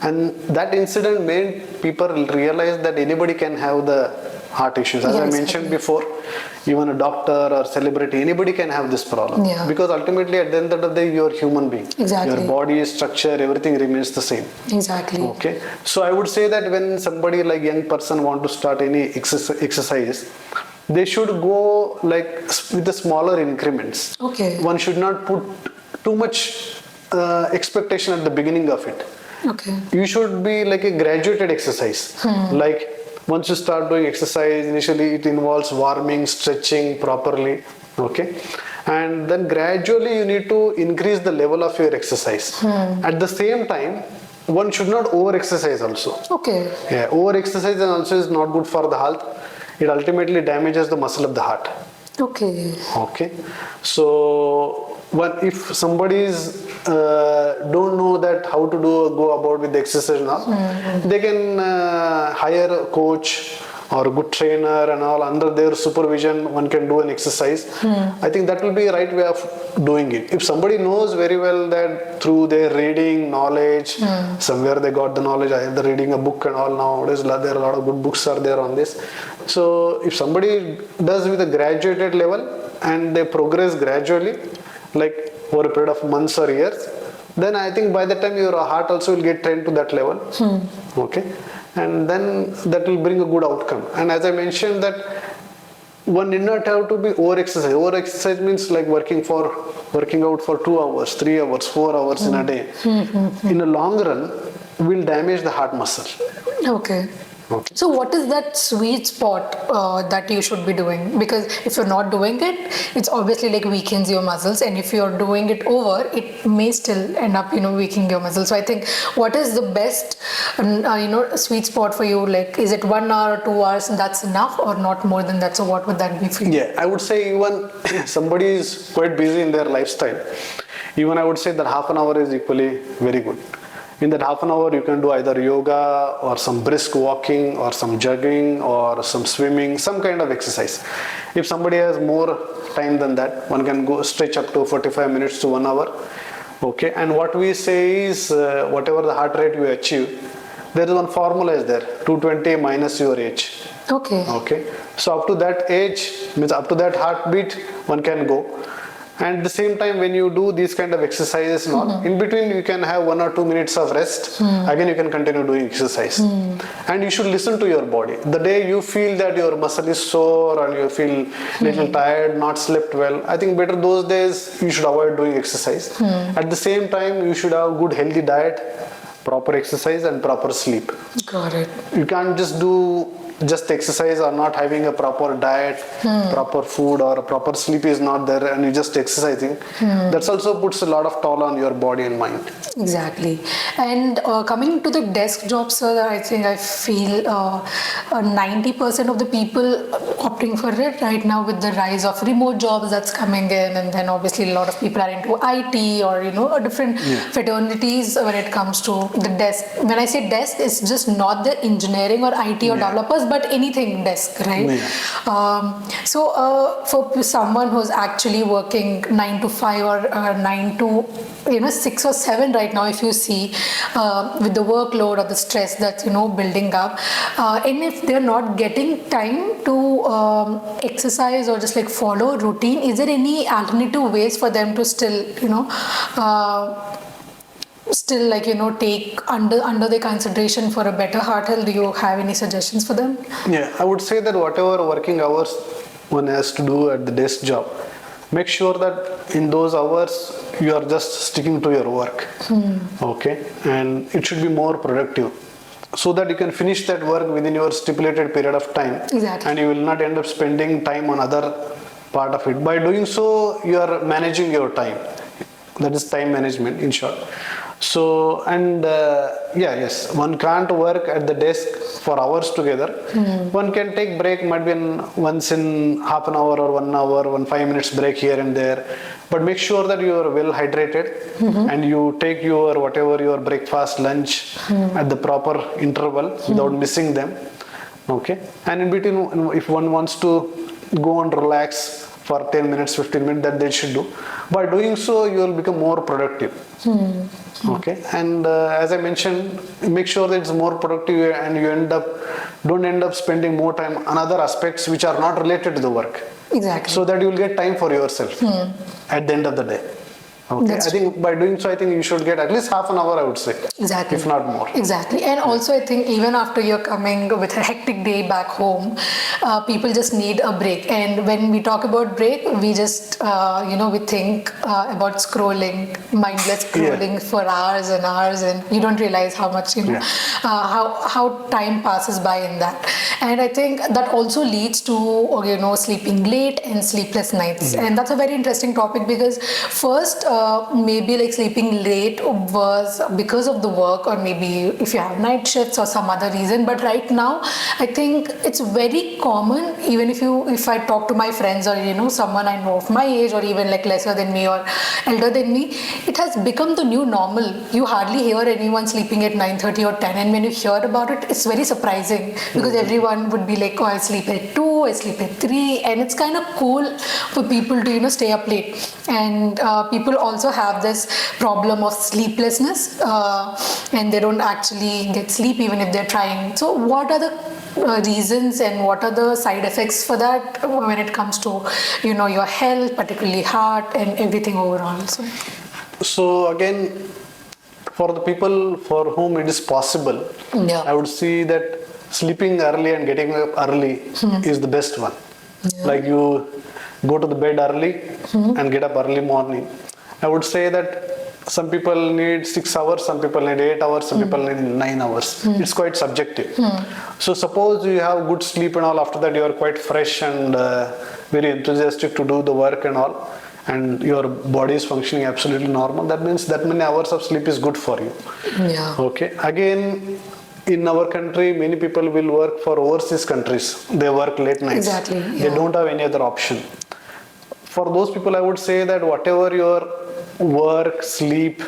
And that incident made people realize that anybody can have the heart issues. As I mentioned before, even a doctor or celebrity, anybody can have this problem. Because ultimately at the end of the day, you're a human being. Your body structure, everything remains the same. Okay. So I would say that when somebody like young person want to start any exercise, they should go like with the smaller increments. One should not put too much expectation at the beginning of it. You should be like a graduated exercise. Like once you start doing exercise, initially it involves warming, stretching properly. And then gradually you need to increase the level of your exercise. At the same time, one should not over exercise also. Over exercise also is not good for the health. It ultimately damages the muscle of the heart. So if somebody don't know that how to go about with the exercise now, they can hire a coach or a good trainer and all. Under their supervision one can do an exercise. I think that will be a right way of doing it. If somebody knows very well that through their reading knowledge, somewhere they got the knowledge, either reading a book and all, nowadays there are a lot of good books are there on this. So if somebody does with a graduated level and they progress gradually, like over a period of months or years, then I think by the time your heart also will get trained to that level. And then that will bring a good outcome. And as I mentioned that one did not have to be over-exercise. Over-exercise means like working out for 2 hours, 3 hours, 4 hours in a day. In the long run, will damage the heart muscle. So what is that sweet spot that you should be doing? Because if you're not doing it, it's obviously like weakens your muscles, and if you're doing it over, it may still end up weakening your muscles. So I think what is the best sweet spot for you? Like, is it 1 hour or 2 hours and that's enough, or not more than that? So what would that be for you? I would say even somebody is quite busy in their lifestyle, even I would say that half an hour is equally very good. In that half an hour, you can do either yoga or some brisk walking or some jogging or some swimming, some kind of exercise. If somebody has more time than that, one can go stretch up to 45 minutes to 1 hour. And what we say is whatever the heart rate you achieve, there is one formula is there, 220 minus your age. So up to that age, means up to that heartbeat, one can go. And at the same time, when you do these kind of exercises, in between you can have 1 or 2 minutes of rest. Again, you can continue doing exercise. And you should listen to your body. The day you feel that your muscle is sore and you feel little tired, not slept well, I think better those days you should avoid doing exercise. At the same time, you should have good healthy diet, proper exercise and proper sleep. Got it. You can't just do just exercise or not having a proper diet, proper food or proper sleep is not there, and you just exercising, that's also puts a lot of toll on your body and mind. Exactly. And coming to the desk job, sir, I think I feel 90% of the people opting for it right now with the rise of remote jobs that's coming in, and then obviously a lot of people are into IT or different fraternities when it comes to the desk. When I say desk, it's just not the engineering or IT or developers, but anything desk, right? So for someone who's actually working 9 to 5 or 9 to 6 or 7 right now, if you see with the workload or the stress that's building up, and if they're not getting time to exercise or just like follow routine, is there any alternative ways for them to still take under their consideration for a better heart health? Do you have any suggestions for them? Yeah, I would say that whatever working hours one has to do at the desk job, make sure that in those hours you are just sticking to your work. Okay, and it should be more productive, so that you can finish that work within your stipulated period of time. Exactly. And you will not end up spending time on other part of it. By doing so, you are managing your time. That is time management in short. So, and yes, one can't work at the desk for hours together. One can take break, might be once in half an hour or 1 hour, 5 minutes break here and there. But make sure that you are well hydrated and you take your breakfast, lunch at the proper interval without missing them. Okay, and in between, if one wants to go and relax for 10 minutes, 15 minutes, that they should do. By doing so, you will become more productive. Okay, and as I mentioned, make sure that it's more productive and you don't end up spending more time on other aspects which are not related to the work. Exactly. So that you will get time for yourself at the end of the day. Okay, That's I think by doing so, I think you should get at least half an hour, I would say. Exactly. If not more. Exactly. And also I think even after you're coming with a hectic day back home, people just need a break. And when we talk about break, we just, we think about scrolling, mindless scrolling for hours and hours, and you don't realize how much, how time passes by in that. And I think that also leads to, sleeping late and sleepless nights. And that's a very interesting topic because first, maybe like sleeping late was because of the work, or maybe if you have night shifts or some other reason. But right now, I think it's very common. Even if I talk to my friends or someone I know of my age or even like lesser than me or elder than me, it has become the new normal. You hardly hear anyone sleeping at 9:30 or 10, and when you hear about it, it's very surprising because everyone would be like, oh, I sleep at 2, I sleep at 3, and it's kind of cool for people to stay up late. And people also have this problem of sleeplessness, and they don't actually get sleep even if they're trying. So what are the reasons and what are the side effects for that when it comes to your health, particularly heart and everything overall? So again, for the people for whom it is possible, I would see that sleeping early and getting up early is the best one. Like you go to the bed early and get up early morning. I would say that some people need 6 hours, some people need 8 hours, some people need 9 hours. It's quite subjective. So suppose you have good sleep and all, after that you are quite fresh and very enthusiastic to do the work and all, and your body is functioning absolutely normal. That means that many hours of sleep is good for you. Okay. Again, in our country, many people will work for overseas countries. They work late nights. Exactly. They don't have any other option. For those people, I would say that whatever your work, sleep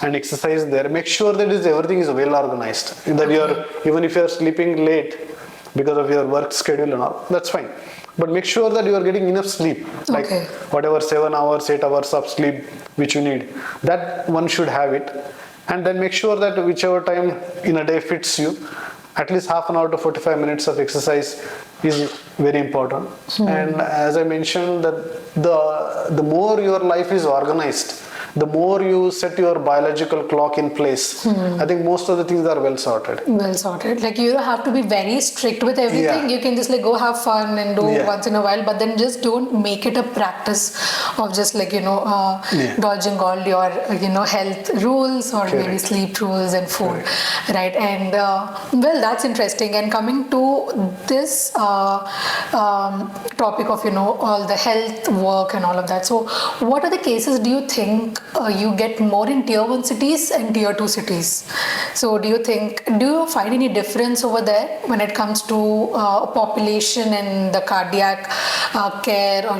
and exercise there, make sure that everything is well organized. That even if you are sleeping late because of your work schedule and all, that's fine. But make sure that you are getting enough sleep, like whatever 7 hours, 8 hours of sleep which you need. That one should have it. And then make sure that whichever time in a day fits you, at least half an hour to 45 minutes of exercise is very important. And as I mentioned, that the more your life is organized, the more you set your biological clock in place, I think most of the things are well sorted. Well sorted. Like you don't have to be very strict with everything. Yeah. You can just like go have fun and do Yeah. once in a while, but then just don't make it a practice of just like dodging all your health rules or maybe Correct. sleep rules and food, right? And well, that's interesting. And coming to this topic of all the health work and all of that. So, what are the cases do you think you get more in tier 1 cities and tier 2 cities? So, do you find any difference over there when it comes to population and the cardiac care or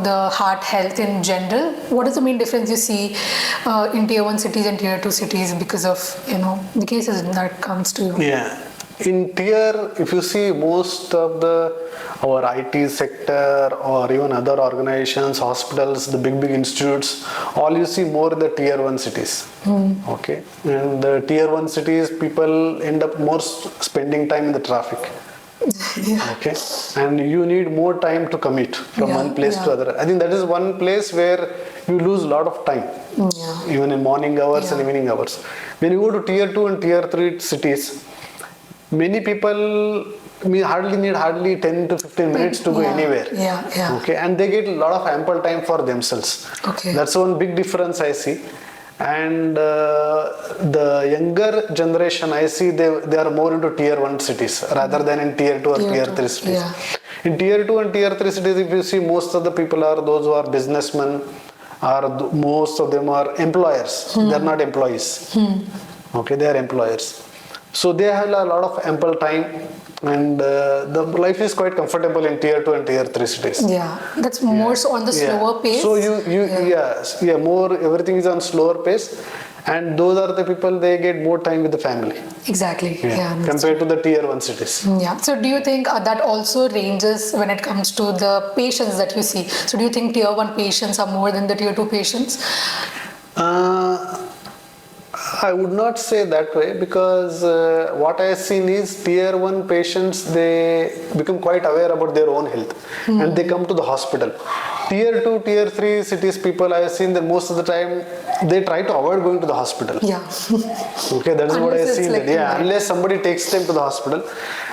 the heart health in general? What is the main difference you see in tier 1 cities and tier 2 cities because of the cases that comes to you? Yeah. In tier, if you see most of our IT sector or even other organizations, hospitals, the big institutes, all you see more in the tier 1 cities. Okay. And the tier 1 cities, people end up more spending time in the traffic. Okay. And you need more time to commute from one place to other. I think that is one place where you lose a lot of time. Even in morning hours and evening hours. When you go to tier 2 and tier 3 cities, many people hardly 10 to 15 minutes to go anywhere. Okay, and they get a lot of ample time for themselves. Okay. That's one big difference I see. And the younger generation, I see they are more into tier 1 cities rather than in tier 2 or tier 3 cities. In tier 2 and tier 3 cities, if you see, most of the people are those who are businessmen, or most of them are employers. They are not employees. Okay, they are employers. So they have a lot of ample time, and the life is quite comfortable in tier 2 and tier 3 cities. Yeah, that's more so on the slower pace. So more, everything is on slower pace, and those are the people, they get more time with the family. Exactly. Compared to the tier 1 cities. Yeah. So do you think that also ranges when it comes to the patients that you see? So do you think tier 1 patients are more than the tier 2 patients? I would not say that way, because what I have seen is tier 1 patients, they become quite aware about their own health and they come to the hospital. Tier 2, tier 3 cities people, I have seen that most of the time they try to avoid going to the hospital. Okay, that is what I have seen. Unless somebody takes them to the hospital,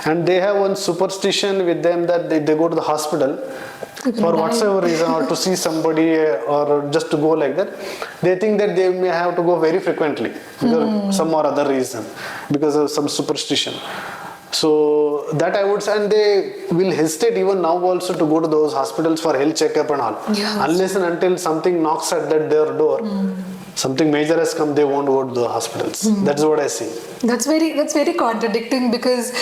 and they have one superstition with them that they go to the hospital for whatsoever reason, or to see somebody or just to go like that. They think that they may have to go very frequently because some or other reason, because of some superstition. So that I would say, and they will hesitate even now also to go to those hospitals for health checkup and all. Unless and until something knocks at their door, something major has come, they won't go to the hospitals. That's what I see. That's very contradicting, because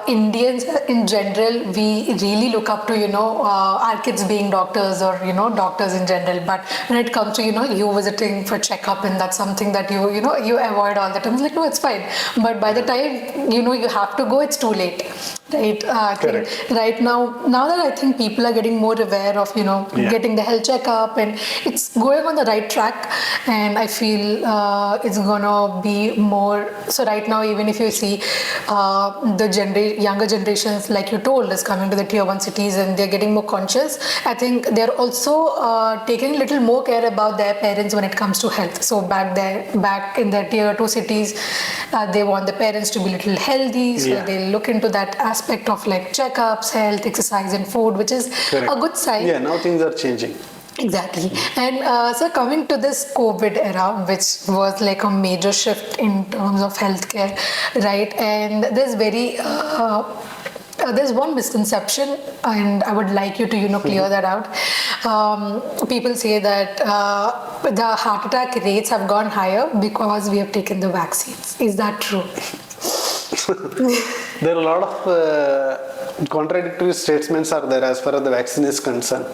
Indians in general, we really look up to our kids being doctors, or doctors in general. But when it comes to you visiting for checkup, and that's something that you avoid all the time. It's like, no, it's fine. But by the time you have to go, it's too late, right? Right now that I think people are getting more aware of getting the health checkup, and it's going on the right track. And I feel it's gonna be more. So right now, even if you see the younger generations, like you told, is coming to the tier 1 cities, and they're getting more conscious. I think they're also taking a little more care about their parents when it comes to health. So back in the tier 2 cities, they want the parents to be a little healthy, so they look into that aspect of like checkups, health, exercise, and food, which is a good sign. Yeah, now things are changing. Exactly. And so coming to this COVID era, which was like a major shift in terms of healthcare, right? And there's one misconception, and I would like you to clear that out. People say that the heart attack rates have gone higher because we have taken the vaccines. Is that true? There are a lot of contradictory statements are there as far as the vaccine is concerned.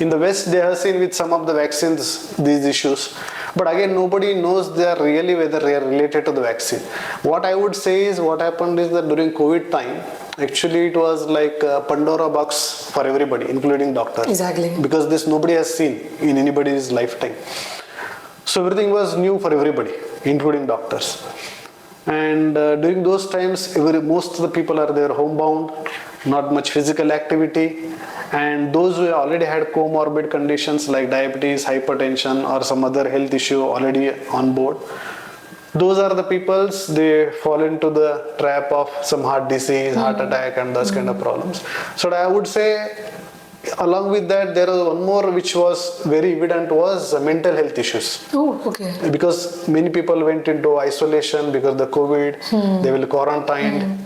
In the West, they have seen with some of the vaccines these issues, but again, nobody knows they are really whether they are related to the vaccine. What I would say is, what happened is that during COVID time, actually it was like a Pandora box for everybody, including doctors. Exactly. Because this nobody has seen in anybody's lifetime. So everything was new for everybody, including doctors. And during those times, most of the people are there homebound, not much physical activity, and those who already had comorbid conditions like diabetes, hypertension, or some other health issue already on board, those are the peoples, they fall into the trap of some heart disease, heart attack, and those kind of problems. So I would say, along with that, there was one more which was very evident, was mental health issues. Oh, okay. Because many people went into isolation because of the COVID, they were quarantined,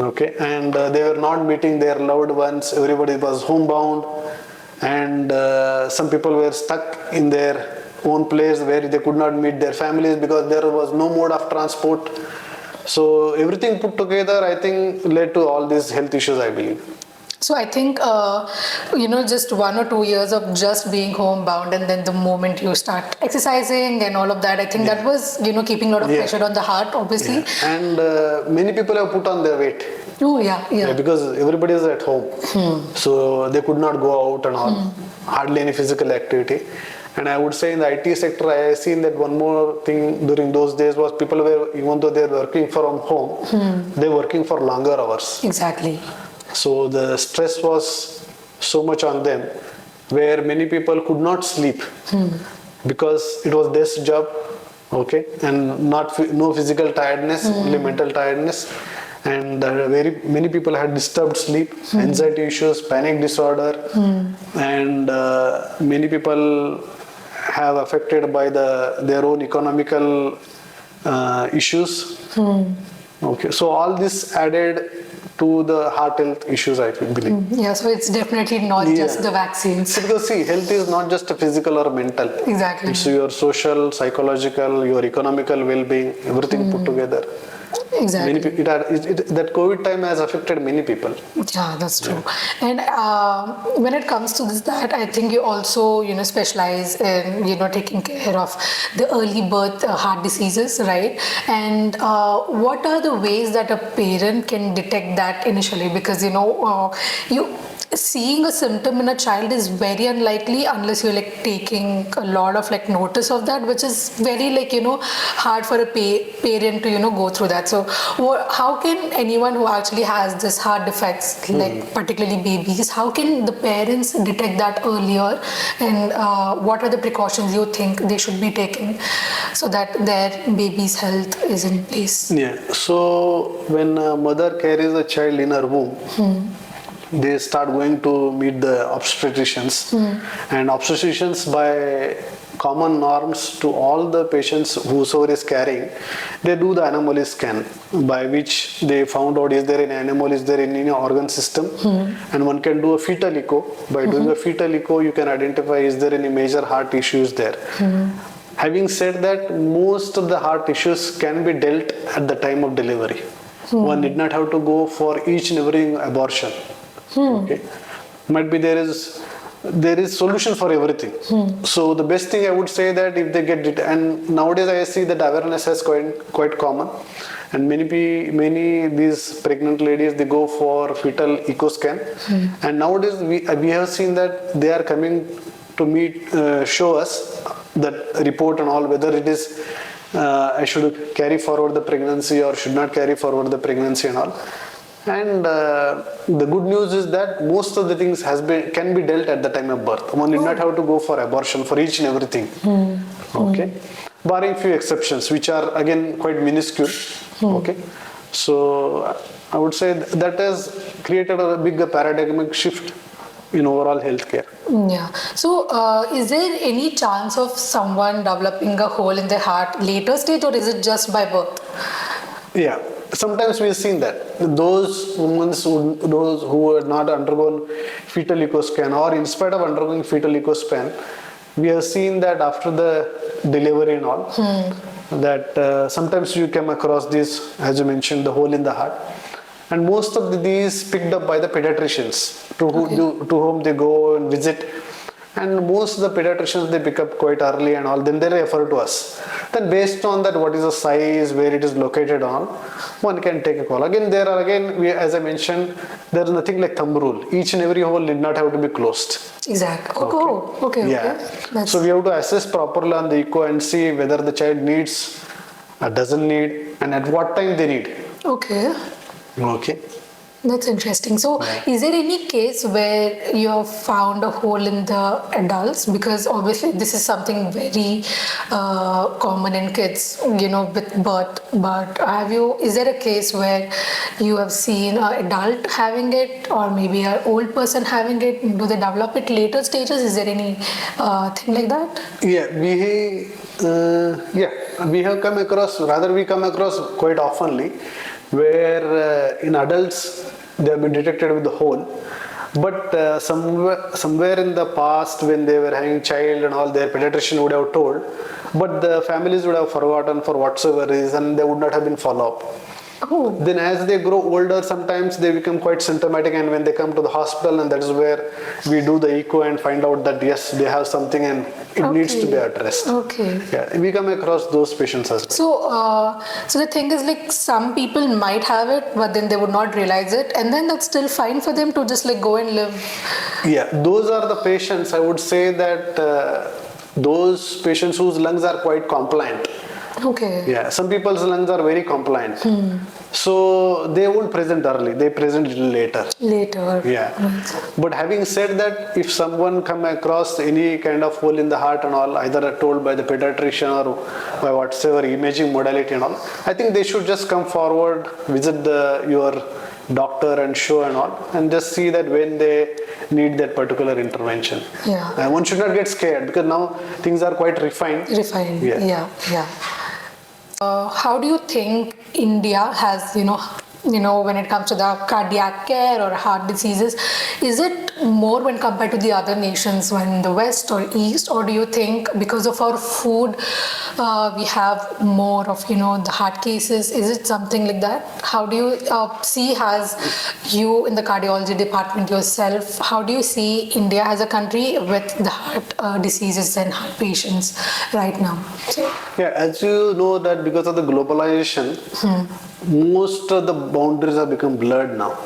okay, and they were not meeting their loved ones, everybody was homebound, and some people were stuck in their own place where they could not meet their families because there was no mode of transport. So everything put together, I think, led to all these health issues, I believe. So I think, just 1 or 2 years of just being homebound, and then the moment you start exercising and all of that, I think that was, keeping a lot of pressure on the heart, obviously. Yeah. And many people have put on their weight. Oh, yeah. Because everybody is at home. So they could not go out and all. Hardly any physical activity. And I would say in the IT sector, I have seen that one more thing during those days was people were, even though they were working from home, they were working for longer hours. Exactly. So the stress was so much on them, where many people could not sleep because it was desk job, okay, and no physical tiredness, only mental tiredness, and very many people had disturbed sleep, anxiety issues, panic disorder, and many people have affected by their own economical issues. Okay, so all this added to the heart health issues, I believe. Yeah, so it's definitely not just the vaccines. Because see, health is not just a physical or mental. Exactly. It's your social, psychological, your economical well-being, everything put together. Exactly. That COVID time has affected many people. Yeah, that's true. And when it comes to that, I think you also, specialize in, taking care of the early birth heart diseases, right? And what are the ways that a parent can detect that initially? Because, seeing a symptom in a child is very unlikely unless you're taking a lot of notice of that, which is very hard for a parent to go through that. So how can anyone who actually has this heart defects, particularly babies, how can the parents detect that earlier, and what are the precautions you think they should be taking so that their baby's health is in place? Yeah, so when a mother carries a child in her womb, they start going to meet the obstetricians, and obstetricians, by common norms to all the patients whosoever is carrying, they do the anomaly scan, by which they found out is there any anomaly, is there any organ system, and one can do a fetal echo. By doing a fetal echo, you can identify is there any major heart issues there. Having said that, most of the heart issues can be dealt at the time of delivery. One did not have to go for each and every abortion. Okay, might be there is solution for everything. So the best thing I would say that if they get it, and nowadays I see that awareness has quite common, and many these pregnant ladies, they go for fetal echo scan, and nowadays we have seen that they are coming to show us that report and all, whether it is I should carry forward the pregnancy or should not carry forward the pregnancy and all. And the good news is that most of the things can be dealt at the time of birth. One did not have to go for abortion for each and everything. Okay, barring few exceptions, which are again quite minuscule. Okay, so I would say that has created a big paradigmic shift in overall healthcare. Yeah. So, is there any chance of someone developing a hole in their heart later stage, or is it just by birth? Yeah. Sometimes we have seen that those women who had not undergone fetal echo scan, or in spite of undergoing fetal echo scan, we have seen that after the delivery and all, that sometimes you come across this, as you mentioned, the hole in the heart, and most of these picked up by the pediatricians to whom they go and visit. And most of the pediatricians, they pick up quite early and all, then they refer to us. Then based on that, what is the size, where it is located on, one can take a call. Again, as I mentioned, there is nothing like thumb rule. Each and every hole did not have to be closed. Exactly. Okay. Yeah. So we have to assess properly on the echo and see whether the child needs or doesn't need, and at what time they need. Okay. That's interesting. So, is there any case where you have found a hole in the adults? Because obviously, this is something very common in kids, with birth. But is there a case where you have seen an adult having it, or maybe an old person having it? Do they develop it later stages? Is there any thing like that? We have come across, rather we come across quite oftenly, where in adults they have been detected with the hole, but somewhere in the past when they were having child and all, their pediatrician would have told, but the families would have forgotten for whatsoever reason, they would not have been follow up. Oh. Then as they grow older, sometimes they become quite symptomatic, and when they come to the hospital, and that is where we do the echo and find out that yes, they have something and it needs to be addressed. Okay. Yeah, we come across those patients as well. So the thing is, like, some people might have it, but then they would not realize it, and then that's still fine for them to just like go and live. Yeah, those are the patients. I would say that those patients whose lungs are quite compliant. Okay. Yeah, some people's lungs are very compliant. So they won't present early, they present little later. Later. Yeah. But having said that, if someone come across any kind of hole in the heart and all, either told by the pediatrician or by whatsoever imaging modality and all, I think they should just come forward, visit your doctor and show and all, and just see that when they need that particular intervention. Yeah. One should not get scared, because now things are quite refined. Yeah. How do you think India has, when it comes to the cardiac care or heart diseases, is it more when compared to the other nations, when the West or East, or do you think because of our food, we have more of, the heart cases? Is it something like that? How do you see, as you in the cardiology department yourself, how do you see India as a country with the heart diseases and heart patients right now? Yeah, as you know that because of the globalization, most of the boundaries have become blurred now.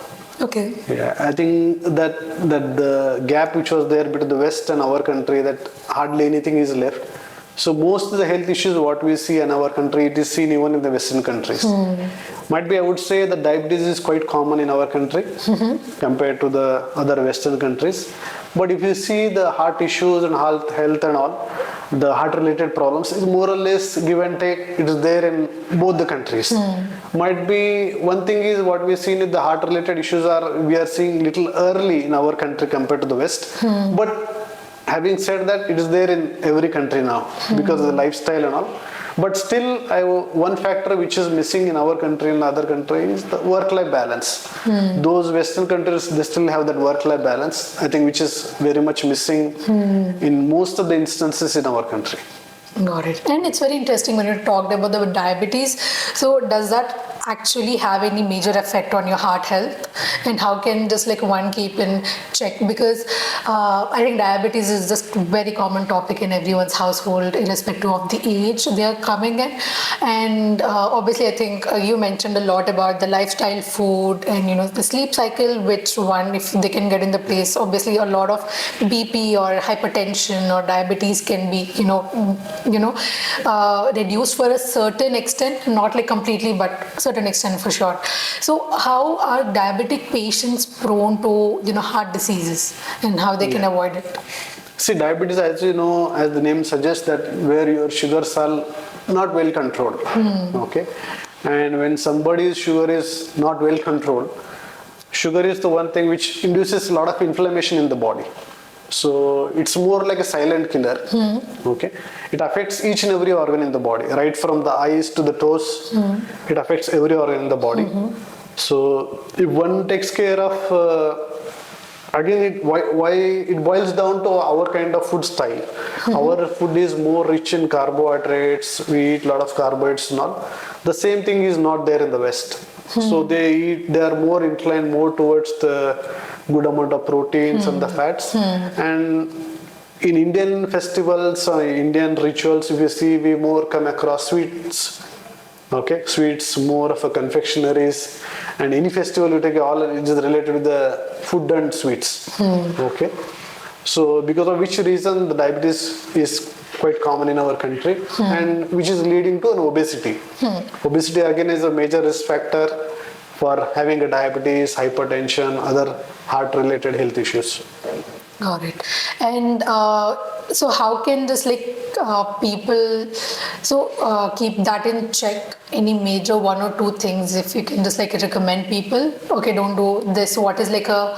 Okay. Yeah, I think that the gap which was there between the West and our country, that hardly anything is left. So most of the health issues what we see in our country, it is seen even in the Western countries. Might be, I would say, that diabetes is quite common in our country compared to the other Western countries. But if you see the heart issues and health and all, the heart related problems is more or less give and take, it is there in both the countries. Might be, one thing is what we have seen is the heart related issues we are seeing little early in our country compared to the West. But having said that, it is there in every country now because of the lifestyle and all. But still, one factor which is missing in our country and other countries is the work-life balance. Those Western countries, they still have that work-life balance, I think, which is very much missing in most of the instances in our country. Got it. And it's very interesting when you talked about the diabetes. So does that actually have any major effect on your heart health? And how can just like one keep in check? Because I think diabetes is just a very common topic in everyone's household, irrespective of the age they are coming in. And obviously, I think you mentioned a lot about the lifestyle, food, and the sleep cycle, which one, if they can get in the place, obviously a lot of BP or hypertension or diabetes can be, reduced for a certain extent, not like completely, but certain extent for sure. So how are diabetic patients prone to, heart diseases, and how they can avoid it? See, diabetes, as you know, as the name suggests, that where your sugars are not well controlled. Okay, and when somebody's sugar is not well controlled, sugar is the one thing which induces a lot of inflammation in the body. So it's more like a silent killer. Okay, it affects each and every organ in the body, right from the eyes to the toes. It affects every organ in the body. So if one takes care of, again, why it boils down to our kind of food style. Our food is more rich in carbohydrates. We eat a lot of carbohydrates and all. The same thing is not there in the West. So they are more inclined more towards the good amount of proteins and the fats. And in Indian festivals or Indian rituals, if you see, we more come across sweets. Okay, sweets, more of a confectionaries, and any festival you take, all it is related with the food and sweets. Okay, so because of which reason the diabetes is quite common in our country, and which is leading to an obesity. Obesity again is a major risk factor for having a diabetes, hypertension, other heart-related health issues. Got it. And so how can just people keep that in check? Any major one or two things, if you can just recommend people, okay, don't do this. What is a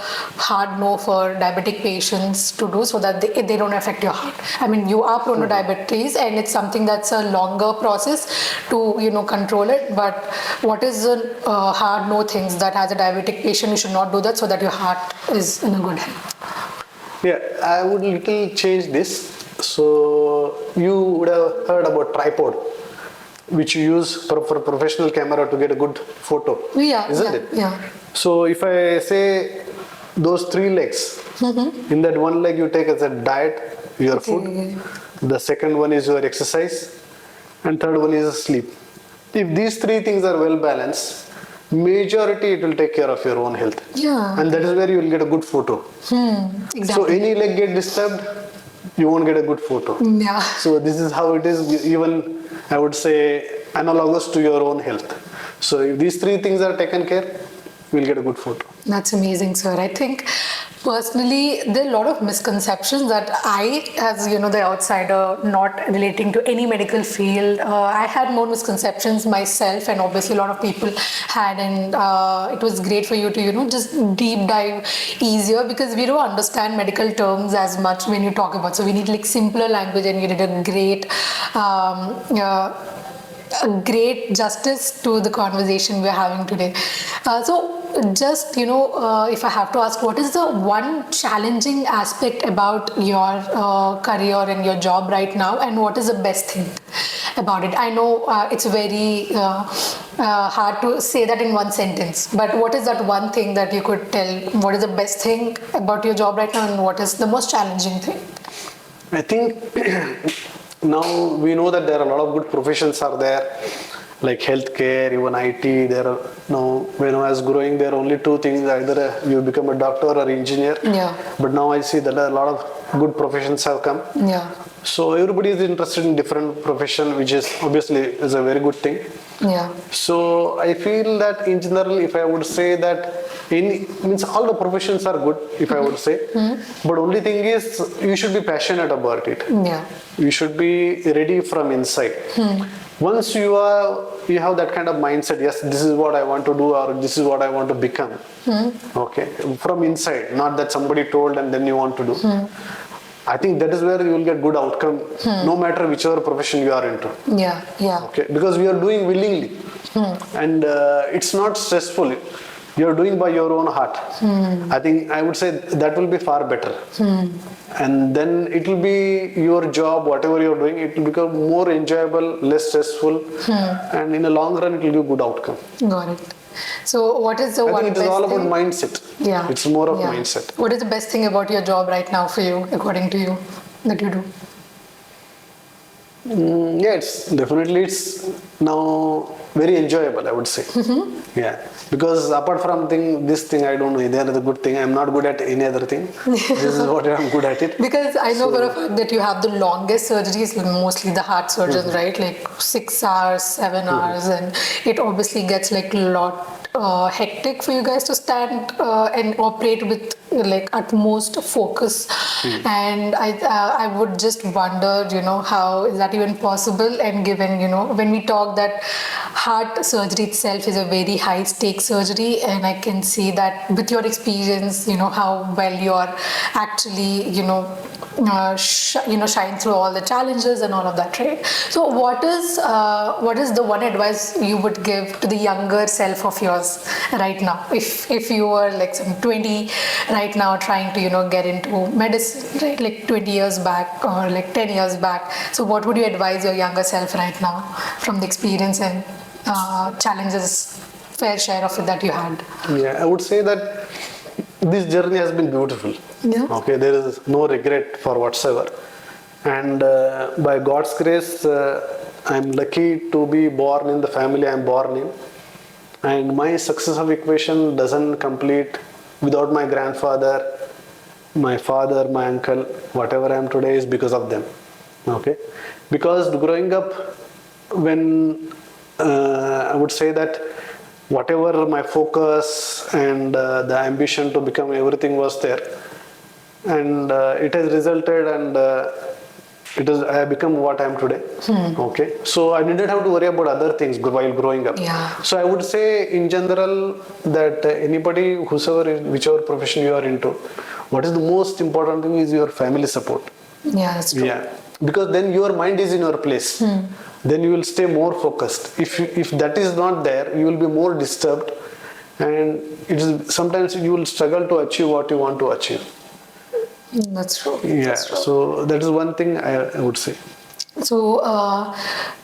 hard no for diabetic patients to do so that they don't affect your heart? I mean, you are prone to diabetes and it's something that's a longer process to, control it. But what is the hard no things that as a diabetic patient you should not do that so that your heart is in a good health? Yeah, I would little change this. So you would have heard about tripod, which you use for professional camera to get a good photo, isn't it? Yeah. So if I say those 3 legs, in that one leg you take as a diet, your food, the second one is your exercise, and third one is sleep. If these 3 things are well balanced, majority it will take care of your own health. Yeah. And that is where you will get a good photo. Exactly. So any leg get disturbed, you won't get a good photo. Yeah. So this is how it is, even I would say analogous to your own health. So if these 3 things are taken care, we'll get a good photo. That's amazing, sir. I think personally, there are a lot of misconceptions that I, as the outsider, not relating to any medical field, I had more misconceptions myself, and obviously a lot of people had, and it was great for you to just deep dive easier, because we don't understand medical terms as much when you talk about. So we need simpler language, and you did a great justice to the conversation we're having today. So just if I have to ask, what is the one challenging aspect about your career and your job right now, and what is the best thing about it? I know it's very hard to say that in one sentence, but what is that one thing that you could tell? What is the best thing about your job right now, and what is the most challenging thing? I think now we know that there are a lot of good professions are there, like healthcare, even IT. There are now, when I was growing, there are only 2 things: either you become a doctor or engineer. Yeah. But now I see that a lot of good professions have come. Yeah. So everybody is interested in different profession, which is obviously is a very good thing. Yeah. So I feel that in general, if I would say that means all the professions are good, if I would say, but only thing is you should be passionate about it. Yeah. You should be ready from inside. Once you have that kind of mindset, yes, this is what I want to do, or this is what I want to become. Okay, from inside, not that somebody told and then you want to do. I think that is where you will get good outcome, no matter whichever profession you are into. Yeah. Okay, because we are doing willingly, and it's not stressful. You are doing by your own heart. I think I would say that will be far better. And then it will be your job, whatever you are doing, it will become more enjoyable, less stressful, and in the long run, it will give good outcome. Got it. So what is the I one think it is best all about thing? mindset. Yeah. It's more of mindset. What is the best thing about your job right now for you, according to you, that you do? Yeah, it's now very enjoyable, I would say. Yeah, because apart from this thing, I don't know any other good thing. I'm not good at any other thing. This is what I'm good at it. Because I know for a fact that you have the longest surgeries, mostly the heart surgeons, right? Like 6 hours, 7 hours, and it obviously gets a lot hectic for you guys to stand and operate with utmost focus. And I would just wonder, how is that even possible? And given, when we talk that heart surgery itself is a very high stakes surgery, and I can see that with your experience, how well you are actually, shine through all the challenges and all of that, right? So what is the one advice you would give to the younger self of yours right now, if you were some 20 right now trying to get into medicine, right, like 20 years back or 10 years back? So what would you advise your younger self right now from the experience and challenges, fair share of it that you had? Yeah, I would say that this journey has been beautiful. Yeah. Okay, there is no regret for whatsoever, and by God's grace, I'm lucky to be born in the family I'm born in, and my success of equation doesn't complete without my grandfather, my father, my uncle. Whatever I am today is because of them. Okay, because growing up, when I would say that whatever my focus and the ambition to become everything was there, and it has resulted, and I have become what I am today. Okay, so I didn't have to worry about other things while growing up. Yeah. So I would say in general that anybody, whichever profession you are into, what is the most important thing is your family support. Yeah, that's true. Yeah, because then your mind is in your place. Then you will stay more focused. If that is not there, you will be more disturbed, and sometimes you will struggle to achieve what you want to achieve. That's true. Yeah, That's true. so that is one thing I would say. So,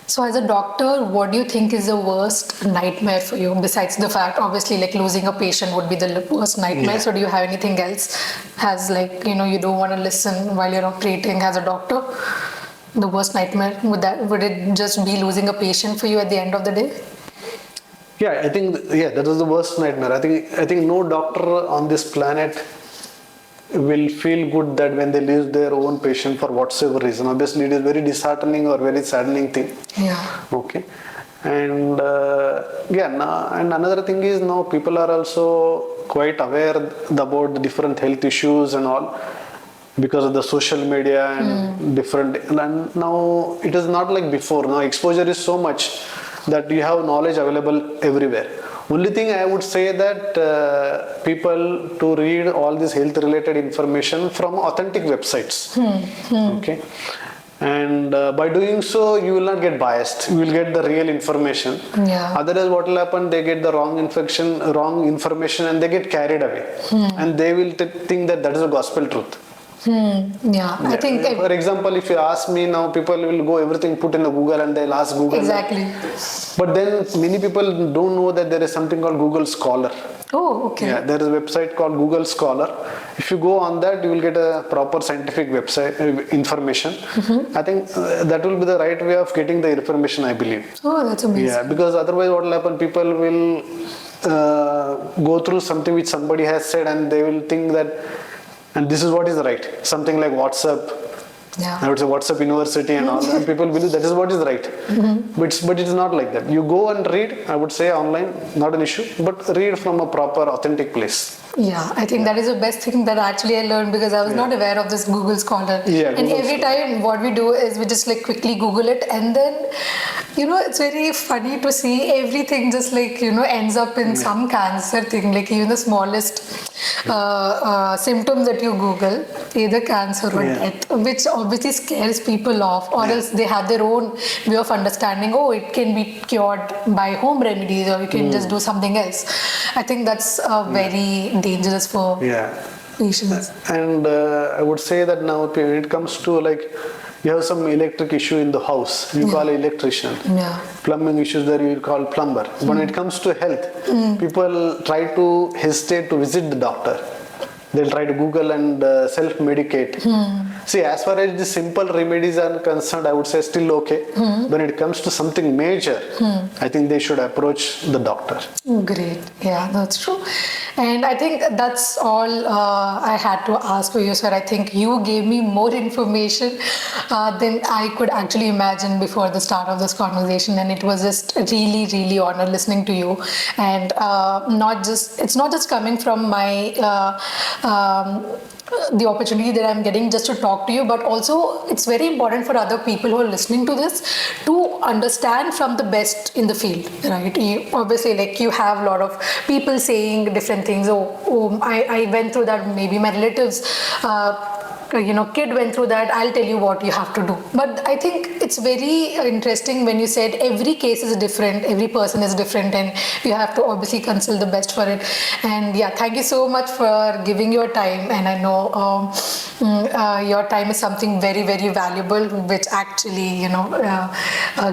so as a doctor, what do you think is the worst nightmare for you? Besides the fact, obviously, like losing a patient would be the worst nightmare. Yeah. So, do you have anything else? As like you don't want to listen while you're operating as a doctor? The worst nightmare would it just be losing a patient for you at the end of the day? Yeah, I think that is the worst nightmare. I think no doctor on this planet will feel good that when they lose their own patient for whatsoever reason. Obviously, it is very disheartening or very saddening thing. Yeah. Okay. And and another thing is now people are also quite aware about the different health issues and all, because of the social media and different, and now it is not like before. Now exposure is so much that you have knowledge available everywhere. Only thing I would say that people to read all this health related information from authentic websites. Okay. And by doing so, you will not get biased. You will get the real information. Yeah. Otherwise, what will happen? They get the wrong information, and they get carried away, and they will think that is a gospel truth. Yeah. I think. For example, if you ask me now, people will go everything put in the Google and they'll ask Google. Exactly. But then many people don't know that there is something called Google Scholar. Oh, okay. Yeah, there is a website called Google Scholar. If you go on that, you will get a proper scientific website information. I think that will be the right way of getting the information, I believe. Oh, that's amazing. Yeah, because otherwise what will happen, people will go through something which somebody has said, and they will think that, and this is what is right. Something like WhatsApp. Yeah. I would say WhatsApp University and all, and people believe that is what is right. But it is not like that. You go and read, I would say online, not an issue, but read from a proper, authentic place. Yeah, I think that is the best thing that actually I learned, because I was not aware of this Google Scholar. Yeah, and Google every time what we do is we just like quickly Google it, and then it's very funny to see everything just like ends up in some cancer thing, like even the smallest symptoms that you Google, either cancer or death, which obviously scares people off, or else they have their own way of understanding. Oh, it can be cured by home remedies, or you can just do something else. I think that's very dangerous for patients. And I would say that now when it comes to like, you have some electric issue in the house, you call an electrician. Plumbing issues there, you call plumber. When it comes to health, people try to hesitate to visit the doctor. They'll try to Google and self-medicate. See, as far as the simple remedies are concerned, I would say still okay. When it comes to something major, I think they should approach the doctor. Great. Yeah, that's true. And I think that's all I had to ask for you, sir. I think you gave me more information than I could actually imagine before the start of this conversation. And it was just really, really honor listening to you. And it's not just coming from my the opportunity that I'm getting just to talk to you, but also it's very important for other people who are listening to this to understand from the best in the field, right? Obviously, like you have a lot of people saying different things. I went through that. Maybe my relatives kid went through that. I'll tell you what you have to do. But I think it's very interesting when you said every case is different, every person is different, and you have to obviously consult the best for it. And thank you so much for giving your time. And I know your time is something very, very valuable, which actually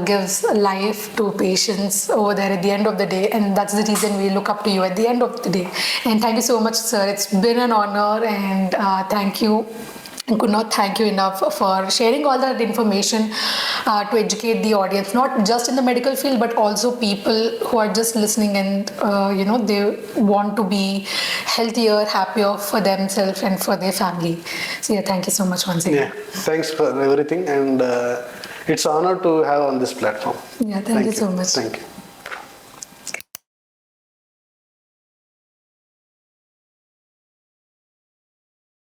gives life to patients over there at the end of the day. And that's the reason we look up to you at the end of the day. And thank you so much, sir. It's been an honor, and thank you. I could not thank you enough for sharing all that information to educate the audience, not just in the medical field, but also people who are just listening and, they want to be healthier, happier for themselves and for their family. So, thank you so much once again. Thanks for everything. And it's an honor to have on this platform. Thank you so much. Thank you.